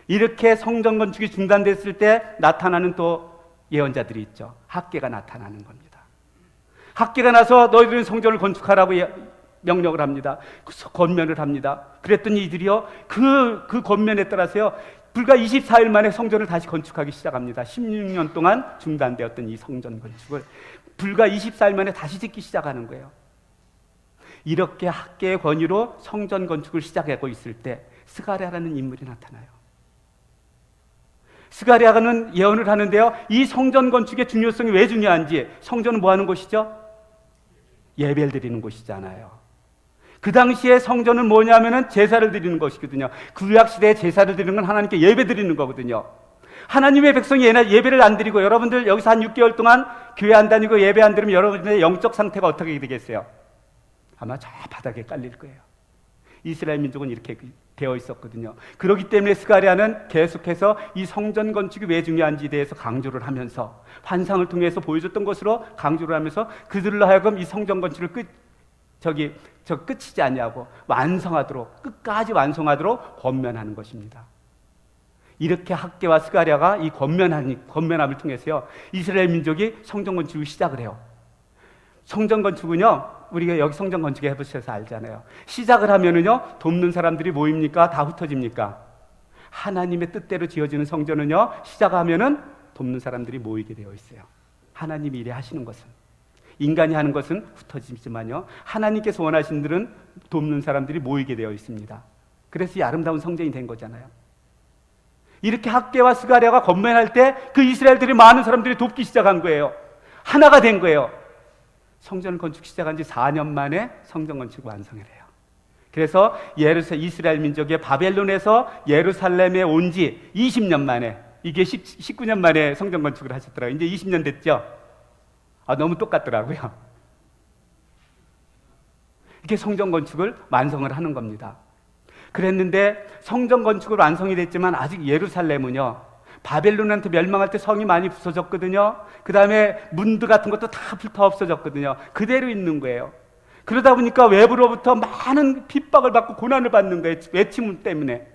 이렇게 성전 건축이 중단됐을 때 나타나는 또 예언자들이 있죠. 학개가 나타나는 겁니다. 학개가 나서 너희들은 성전을 건축하라고 명령을 합니다. 권면을 합니다. 그랬더니 이들이요 그 권면에 따라서요 불과 24일 만에 성전을 다시 건축하기 시작합니다. 16년 동안 중단되었던 이 성전 건축을 불과 24일 만에 다시 짓기 시작하는 거예요. 이렇게 학계의 권위로 성전 건축을 시작하고 있을 때 스가랴라는 인물이 나타나요. 스가랴는 예언을 하는데요. 이 성전 건축의 중요성이 왜 중요한지, 성전은 뭐 하는 곳이죠? 예배를 드리는 곳이잖아요. 그 당시에 성전은 뭐냐면은 제사를 드리는 것이거든요. 구약시대에 제사를 드리는 건 하나님께 예배 드리는 거거든요. 하나님의 백성이 예배를 안 드리고 여러분들 여기서 한 6개월 동안 교회 안 다니고 예배 안 드리면 여러분들의 영적 상태가 어떻게 되겠어요? 아마 저 바닥에 깔릴 거예요. 이스라엘 민족은 이렇게 되어 있었거든요. 그렇기 때문에 스가랴는 계속해서 이 성전 건축이 왜 중요한지에 대해서 강조를 하면서 환상을 통해서 보여줬던 것으로 강조를 하면서 그들로 하여금 이 성전 건축을 끝이지 않냐고 끝까지 완성하도록 권면하는 것입니다. 이렇게 학개와 스가랴가 이 권면함을 통해서요 이스라엘 민족이 성전 건축을 시작을 해요. 성전 건축은요 우리가 여기 성전 건축에 해보셔서 알잖아요. 시작을 하면은요 돕는 사람들이 모입니까? 다 흩어집니까? 하나님의 뜻대로 지어지는 성전은요 시작하면은 돕는 사람들이 모이게 되어 있어요. 하나님이 이래 하시는 것은, 인간이 하는 것은 흩어지지만요 하나님께서 원하시는 들은 돕는 사람들이 모이게 되어 있습니다. 그래서 이 아름다운 성전이 된 거잖아요. 이렇게 학개와 스가랴가 권면할 때 그 이스라엘들이 많은 사람들이 돕기 시작한 거예요. 하나가 된 거예요. 성전 건축 시작한 지 4년 만에 성전 건축 완성을 해요. 그래서 이스라엘 민족이 바벨론에서 예루살렘에 온 지 20년 만에, 이게 19년 만에 성전 건축을 하셨더라고요. 이제 20년 됐죠. 너무 똑같더라고요. 이렇게 성전 건축을 완성을 하는 겁니다. 그랬는데 성전 건축으로 완성이 됐지만 아직 예루살렘은요, 바벨론한테 멸망할 때 성이 많이 부서졌거든요. 그 다음에 문드 같은 것도 다 불타 없어졌거든요. 그대로 있는 거예요. 그러다 보니까 외부로부터 많은 핍박을 받고 고난을 받는 거예요. 외침 때문에.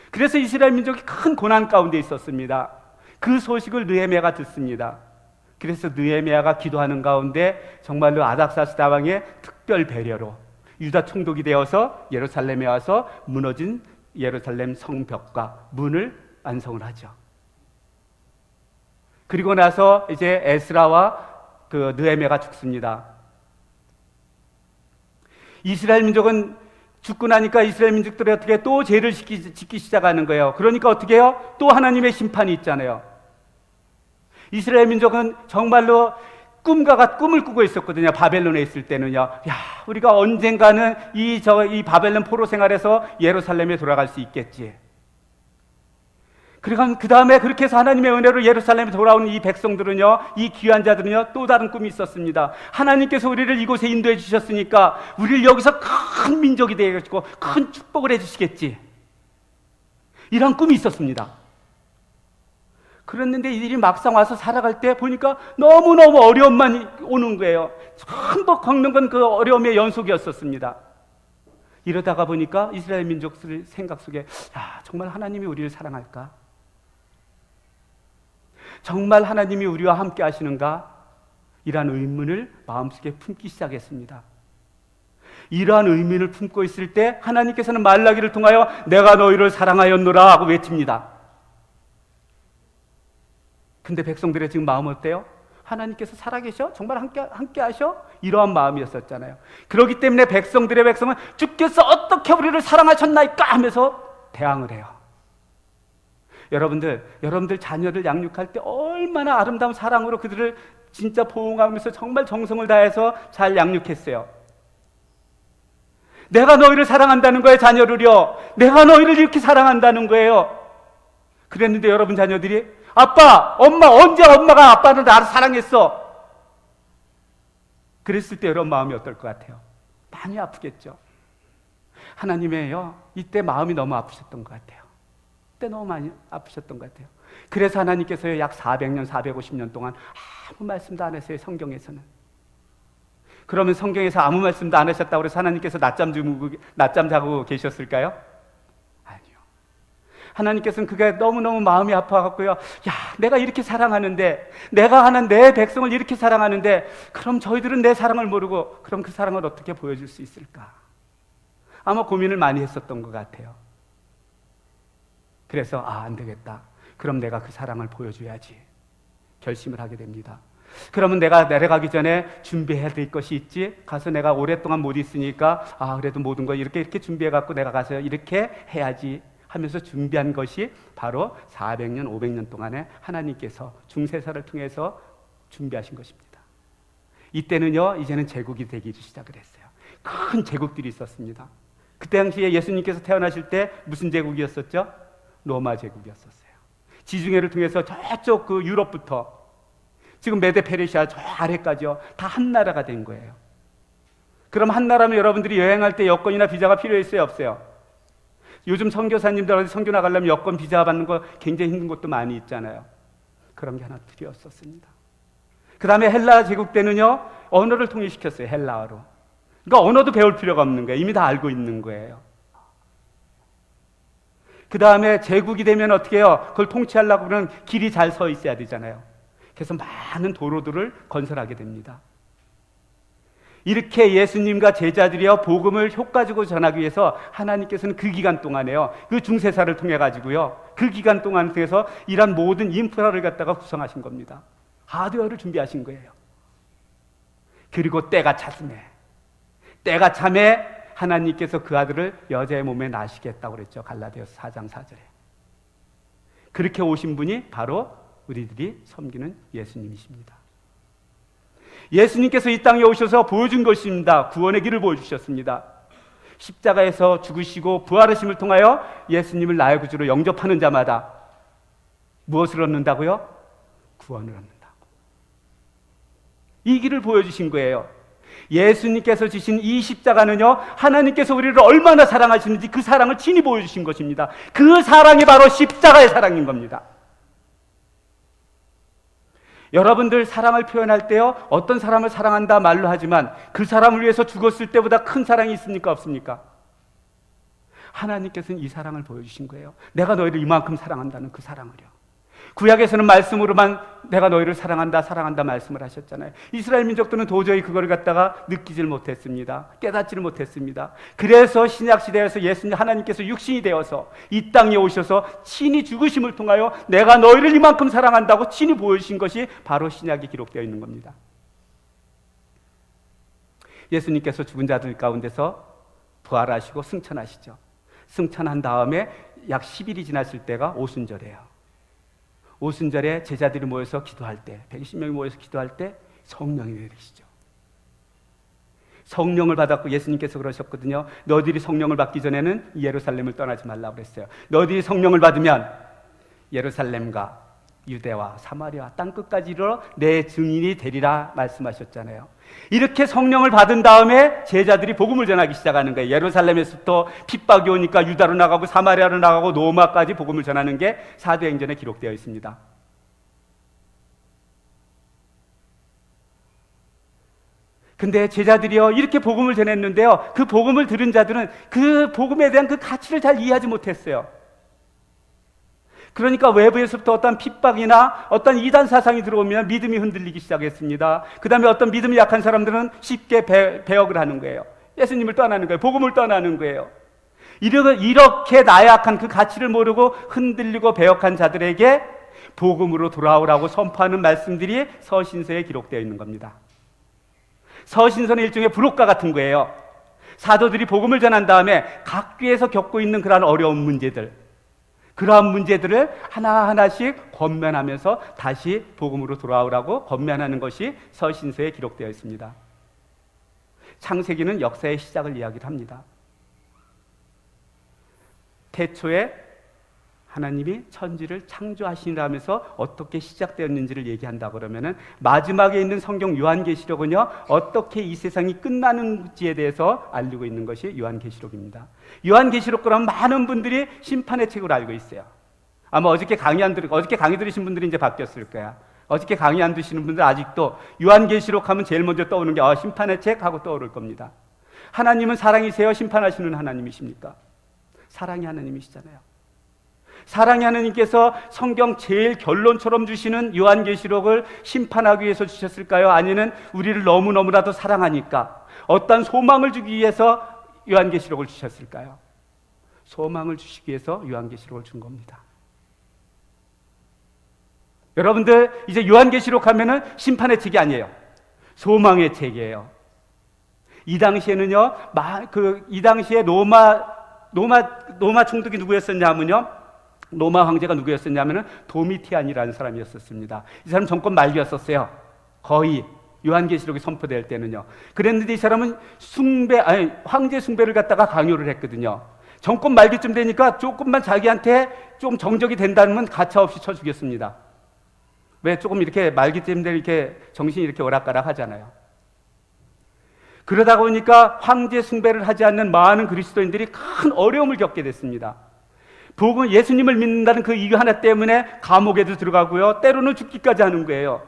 그래서 이스라엘 민족이 큰 고난 가운데 있었습니다. 그 소식을 느헤미야가 듣습니다. 그래서 느헤미야가 기도하는 가운데 정말로 아닥사스다 왕의 특별 배려로 유다 총독이 되어서 예루살렘에 와서 무너진 예루살렘 성벽과 문을 완성을 하죠. 그리고 나서 이제 에스라와 그 느헤미야가 죽습니다. 이스라엘 민족은 죽고 나니까 이스라엘 민족들이 어떻게 또 죄를 짓기 시작하는 거예요. 그러니까 어떻게 해요? 또 하나님의 심판이 있잖아요. 이스라엘 민족은 정말로 꿈을 꾸고 있었거든요. 바벨론에 있을 때는요. 야, 우리가 언젠가는 이 바벨론 포로 생활에서 예루살렘에 돌아갈 수 있겠지. 그리고 그 다음에 그렇게 해서 하나님의 은혜로 예루살렘에 돌아온 이 백성들은요, 이 귀한 자들은요, 또 다른 꿈이 있었습니다. 하나님께서 우리를 이곳에 인도해 주셨으니까 우리를 여기서 큰 민족이 되어가지고 큰 축복을 해주시겠지. 이런 꿈이 있었습니다. 그랬는데 이들이 막상 와서 살아갈 때 보니까 너무너무 어려움만 오는 거예요. 전부 겪는 건 그 어려움의 연속이었었습니다. 이러다가 보니까 이스라엘 민족들 생각 속에, 야, 정말 하나님이 우리를 사랑할까? 정말 하나님이 우리와 함께 하시는가? 이러한 의문을 마음속에 품기 시작했습니다. 이러한 의문을 품고 있을 때 하나님께서는 말라기를 통하여 내가 너희를 사랑하였노라 하고 외칩니다. 근데 백성들의 지금 마음은 어때요? 하나님께서 살아계셔? 정말 함께 하셔? 이러한 마음이었었잖아요. 그렇기 때문에 백성은 주께서 어떻게 우리를 사랑하셨나이까 하면서 대항을 해요. 여러분들 자녀를 양육할 때 얼마나 아름다운 사랑으로 그들을 진짜 보호하면서 정말 정성을 다해서 잘 양육했어요. 내가 너희를 사랑한다는 거예요, 자녀를요. 내가 너희를 이렇게 사랑한다는 거예요. 그랬는데 여러분 자녀들이 아빠, 엄마, 언제 엄마가 아빠를 나를 사랑했어? 그랬을 때 여러분 마음이 어떨 것 같아요? 많이 아프겠죠. 하나님의요, 이때 마음이 너무 아프셨던 것 같아요. 그때 너무 많이 아프셨던 것 같아요. 그래서 하나님께서요, 약 400년, 450년 동안 아무 말씀도 안 했어요, 성경에서는. 그러면 성경에서 아무 말씀도 안 하셨다고 해서 하나님께서 낮잠 자고 계셨을까요? 아니요. 하나님께서는 그게 너무너무 마음이 아파갖고요, 야, 내가 이렇게 사랑하는데, 내가 하는 내 백성을 이렇게 사랑하는데, 그럼 저희들은 내 사랑을 모르고, 그럼 그 사랑을 어떻게 보여줄 수 있을까? 아마 고민을 많이 했었던 것 같아요. 그래서 안 되겠다. 그럼 내가 그 사랑을 보여줘야지. 결심을 하게 됩니다. 그러면 내가 내려가기 전에 준비해야 될 것이 있지. 가서 내가 오랫동안 못 있으니까 그래도 모든 거 이렇게 준비해갖고 내가 가서 이렇게 해야지 하면서 준비한 것이 바로 400년, 500년 동안에 하나님께서 중세사를 통해서 준비하신 것입니다. 이때는요, 이제는 제국이 되기 시작을 했어요. 큰 제국들이 있었습니다. 그때 당시에 예수님께서 태어나실 때 무슨 제국이었었죠? 로마 제국이었었어요. 지중해를 통해서 저쪽 그 유럽부터 지금 메데 페르시아 저 아래까지요, 다 한 나라가 된 거예요. 그럼 한 나라면 여러분들이 여행할 때 여권이나 비자가 필요했어요, 없어요? 요즘 선교사님들 선교 나가려면 여권 비자 받는 거 굉장히 힘든 곳도 많이 있잖아요. 그런 게 하나 필요했었습니다. 그 다음에 헬라 제국 때는요, 언어를 통일시켰어요, 헬라어로. 그러니까 언어도 배울 필요가 없는 거예요. 이미 다 알고 있는 거예요. 그 다음에 제국이 되면 어떻게 해요? 그걸 통치하려고 그러면 길이 잘 서 있어야 되잖아요. 그래서 많은 도로들을 건설하게 됩니다. 이렇게 예수님과 제자들이요, 복음을 효과적으로 전하기 위해서 하나님께서는 그 기간 동안에요, 그 중세사를 통해 가지고요, 그 기간 동안 통해서 이런 모든 인프라를 갖다가 구성하신 겁니다. 하드웨어를 준비하신 거예요. 그리고 때가 참에 하나님께서 그 아들을 여자의 몸에 나시겠다고 그랬죠. 갈라디아서 4장 4절에. 그렇게 오신 분이 바로 우리들이 섬기는 예수님이십니다. 예수님께서 이 땅에 오셔서 보여준 것입니다. 구원의 길을 보여주셨습니다. 십자가에서 죽으시고 부활하심을 통하여 예수님을 나의 구주로 영접하는 자마다 무엇을 얻는다고요? 구원을 얻는다고. 이 길을 보여주신 거예요. 예수님께서 주신 이 십자가는요, 하나님께서 우리를 얼마나 사랑하시는지 그 사랑을 친히 보여주신 것입니다. 그 사랑이 바로 십자가의 사랑인 겁니다. 여러분들 사랑을 표현할 때요, 어떤 사람을 사랑한다 말로 하지만 그 사람을 위해서 죽었을 때보다 큰 사랑이 있습니까, 없습니까? 하나님께서는 이 사랑을 보여주신 거예요. 내가 너희를 이만큼 사랑한다는 그 사랑을요. 구약에서는 말씀으로만 내가 너희를 사랑한다 말씀을 하셨잖아요. 이스라엘 민족들은 도저히 그걸 갖다가 느끼질 못했습니다. 깨닫지를 못했습니다. 그래서 신약시대에서 예수님 하나님께서 육신이 되어서 이 땅에 오셔서 친히 죽으심을 통하여 내가 너희를 이만큼 사랑한다고 친히 보여주신 것이 바로 신약에 기록되어 있는 겁니다. 예수님께서 죽은 자들 가운데서 부활하시고 승천하시죠. 승천한 다음에 약 10일이 지났을 때가 오순절이에요. 오순절에 제자들이 모여서 기도할 때, 120명이 모여서 기도할 때 성령이 내리시죠. 성령을 받았고 예수님께서 그러셨거든요. 너희들이 성령을 받기 전에는 예루살렘을 떠나지 말라고 그랬어요. 너희들이 성령을 받으면 예루살렘과 유대와 사마리아 땅끝까지 이르러 내 증인이 되리라 말씀하셨잖아요. 이렇게 성령을 받은 다음에 제자들이 복음을 전하기 시작하는 거예요. 예루살렘에서부터 핍박이 오니까 유다로 나가고 사마리아로 나가고 로마까지 복음을 전하는 게 사도행전에 기록되어 있습니다. 근데 제자들이요, 이렇게 복음을 전했는데요, 그 복음을 들은 자들은 그 복음에 대한 그 가치를 잘 이해하지 못했어요. 그러니까 외부에서부터 어떤 핍박이나 어떤 이단 사상이 들어오면 믿음이 흔들리기 시작했습니다. 그 다음에 어떤 믿음이 약한 사람들은 쉽게 배역을 하는 거예요. 예수님을 떠나는 거예요. 복음을 떠나는 거예요. 이렇게 나약한 그 가치를 모르고 흔들리고 배역한 자들에게 복음으로 돌아오라고 선포하는 말씀들이 서신서에 기록되어 있는 겁니다. 서신서는 일종의 부록과 같은 거예요. 사도들이 복음을 전한 다음에 각 교회에서 겪고 있는 그러한 어려운 문제들, 그러한 문제들을 하나하나씩 권면하면서 다시 복음으로 돌아오라고 권면하는 것이 서신서에 기록되어 있습니다. 창세기는 역사의 시작을 이야기를 합니다. 태초에 하나님이 천지를 창조하시라면서 어떻게 시작되었는지를 얘기한다 그러면은 마지막에 있는 성경 요한계시록은요, 어떻게 이 세상이 끝나는지에 대해서 알리고 있는 것이 요한계시록입니다. 요한계시록 그러면 많은 분들이 심판의 책으로 알고 있어요. 아마 어저께 강의 들으신 분들이 이제 바뀌었을 거야. 어저께 강의 안 드시는 분들 아직도 요한계시록 하면 제일 먼저 떠오르는 게 심판의 책 하고 떠오를 겁니다. 하나님은 사랑이세요? 심판하시는 하나님이십니까? 사랑의 하나님이시잖아요. 사랑의 하나님께서 성경 제일 결론처럼 주시는 요한계시록을 심판하기 위해서 주셨을까요? 아니면 우리를 너무너무나도 사랑하니까 어떤 소망을 주기 위해서 요한계시록을 주셨을까요? 소망을 주시기 위해서 요한계시록을 준 겁니다. 여러분들 이제 요한계시록 하면은 심판의 책이 아니에요. 소망의 책이에요. 이 당시에는요, 이 당시에 로마 총독이 누구였었냐면요, 로마 황제가 누구였었냐면은 도미티안이라는 사람이었었습니다. 이 사람 정권 말기였었어요. 거의 요한계시록이 선포될 때는요. 그랬는데 이 사람은 황제 숭배를 갖다가 강요를 했거든요. 정권 말기쯤 되니까 조금만 자기한테 좀 정적이 된다면 가차없이 쳐 죽였습니다. 왜 조금 이렇게 말기쯤 되면 이렇게 정신이 이렇게 오락가락 하잖아요. 그러다 보니까 황제 숭배를 하지 않는 많은 그리스도인들이 큰 어려움을 겪게 됐습니다. 예수님을 믿는다는 그 이유 하나 때문에 감옥에도 들어가고요, 때로는 죽기까지 하는 거예요.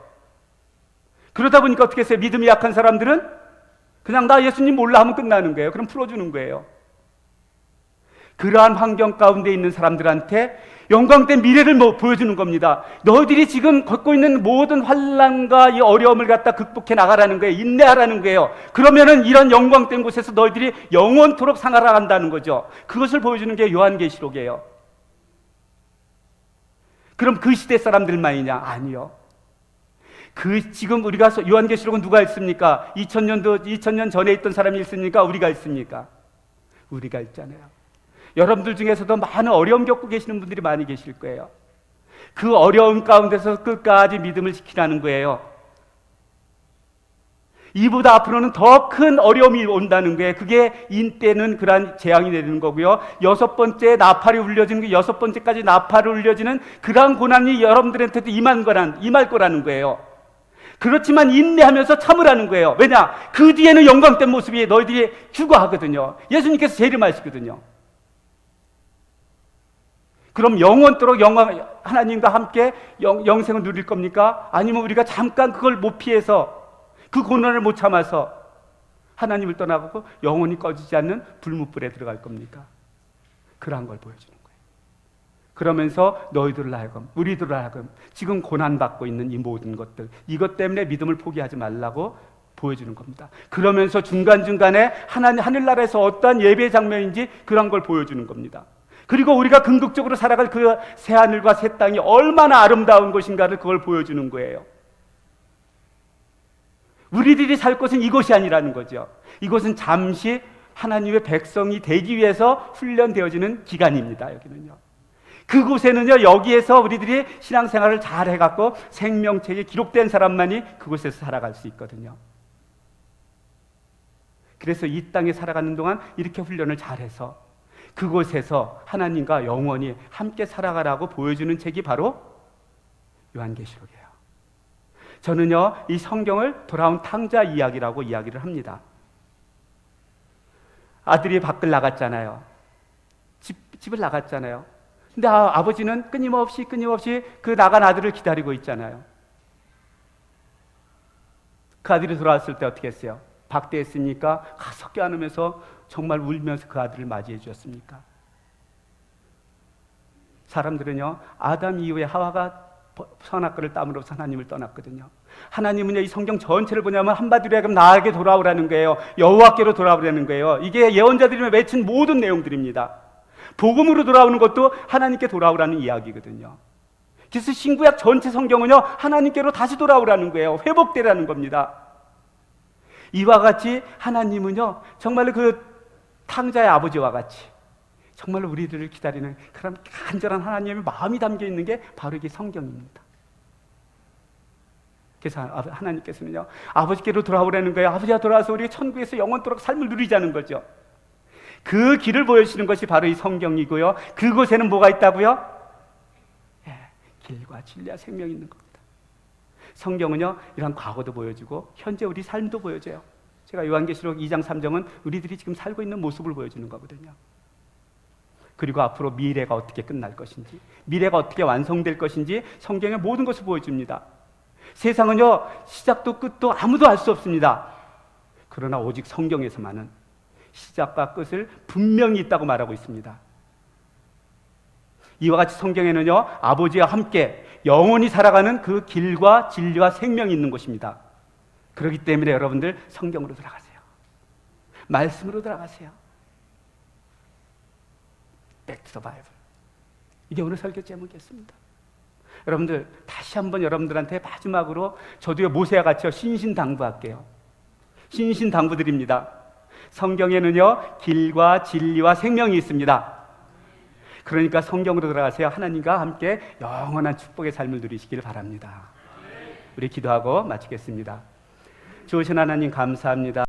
그러다 보니까 어떻게 했어요? 믿음이 약한 사람들은 그냥 나 예수님 몰라 하면 끝나는 거예요. 그럼 풀어주는 거예요. 그러한 환경 가운데 있는 사람들한테 영광된 미래를 보여주는 겁니다. 너희들이 지금 겪고 있는 모든 환난과 이 어려움을 갖다 극복해 나가라는 거예요. 인내하라는 거예요. 그러면은 이런 영광된 곳에서 너희들이 영원토록 살아간다는 거죠. 그것을 보여주는 게 요한계시록이에요. 그럼 그 시대 사람들만이냐? 아니요. 지금 우리가 요한계시록은 누가 읽습니까? 2000년 전에 있던 사람이 읽습니까? 우리가 읽습니까? 우리가 읽잖아요. 여러분들 중에서도 많은 어려움 겪고 계시는 분들이 많이 계실 거예요. 그 어려움 가운데서 끝까지 믿음을 지키라는 거예요. 이보다 앞으로는 더 큰 어려움이 온다는 거예요. 그게 인때는 그러한 재앙이 내리는 거고요. 여섯 번째까지 나팔이 울려지는 그러한 고난이 여러분들한테도 임할 거라는 거예요. 그렇지만 인내하면서 참으라는 거예요. 왜냐? 그 뒤에는 영광된 모습이 너희들이 추구하거든요. 예수님께서 재림하시거든요. 그럼 영원토록 하나님과 함께 영생을 누릴 겁니까? 아니면 우리가 잠깐 그걸 못 피해서 그 고난을 못 참아서 하나님을 떠나고 영원히 꺼지지 않는 불못불에 들어갈 겁니까? 그러한 걸 보여주는 거예요. 그러면서 너희들을 하여금, 우리들을 하여금 지금 고난받고 있는 이 모든 것들, 이것 때문에 믿음을 포기하지 말라고 보여주는 겁니다. 그러면서 중간중간에 하늘나라에서 어떠한 예배 장면인지 그런 걸 보여주는 겁니다. 그리고 우리가 궁극적으로 살아갈 그 새하늘과 새 땅이 얼마나 아름다운 것인가를 그걸 보여주는 거예요. 우리들이 살 곳은 이곳이 아니라는 거죠. 이곳은 잠시 하나님의 백성이 되기 위해서 훈련되어지는 기간입니다. 여기는요. 그곳에는요, 여기에서 우리들이 신앙생활을 잘 해갖고 생명책에 기록된 사람만이 그곳에서 살아갈 수 있거든요. 그래서 이 땅에 살아가는 동안 이렇게 훈련을 잘해서 그곳에서 하나님과 영원히 함께 살아가라고 보여주는 책이 바로 요한계시록이에요. 저는요, 이 성경을 돌아온 탕자 이야기라고 이야기를 합니다. 아들이 밖을 나갔잖아요. 집을 나갔잖아요. 근데 아버지는 끊임없이 그 나간 아들을 기다리고 있잖아요. 그 아들이 돌아왔을 때 어떻게 했어요? 박대했습니까? 가서 껴안으면서 정말 울면서 그 아들을 맞이해 주었습니까? 사람들은요, 아담 이후에 하와가 선악과를 따므로써 하나님을 떠났거든요. 하나님은요, 이 성경 전체를 보냐면 한마디로 하여금 나에게 돌아오라는 거예요. 여호와께로 돌아오라는 거예요. 이게 예언자들이 외친 모든 내용들입니다. 복음으로 돌아오는 것도 하나님께 돌아오라는 이야기거든요. 그래서 신구약 전체 성경은요, 하나님께로 다시 돌아오라는 거예요. 회복되라는 겁니다. 이와 같이 하나님은요, 정말로 그 탕자의 아버지와 같이 정말로 우리들을 기다리는 그런 간절한 하나님의 마음이 담겨 있는 게 바로 이게 성경입니다. 그래서 하나님께서는요, 아버지께로 돌아오라는 거예요. 아버지가 돌아와서 우리가 천국에서 영원토록 삶을 누리자는 거죠. 그 길을 보여주시는 것이 바로 이 성경이고요. 그곳에는 뭐가 있다고요? 길과 진리와 생명이 있는 겁니다. 성경은요, 이런 과거도 보여주고 현재 우리 삶도 보여줘요. 제가 요한계시록 2장 3장은 우리들이 지금 살고 있는 모습을 보여주는 거거든요. 그리고 앞으로 미래가 어떻게 끝날 것인지, 미래가 어떻게 완성될 것인지 성경의 모든 것을 보여줍니다. 세상은요, 시작도 끝도 아무도 알 수 없습니다. 그러나 오직 성경에서만은 시작과 끝을 분명히 있다고 말하고 있습니다. 이와 같이 성경에는요, 아버지와 함께 영원히 살아가는 그 길과 진리와 생명이 있는 것입니다. 그렇기 때문에 여러분들 성경으로 들어가세요. 말씀으로 들어가세요. Back to the Bible. 이게 오늘 설교 제목이었습니다. 여러분들 다시 한번 여러분들한테 마지막으로 저도요, 모세와 같이요, 신신당부할게요. 신신당부드립니다. 성경에는요, 길과 진리와 생명이 있습니다. 그러니까 성경으로 들어가세요. 하나님과 함께 영원한 축복의 삶을 누리시길 바랍니다. 우리 기도하고 마치겠습니다. 좋으신 하나님 감사합니다.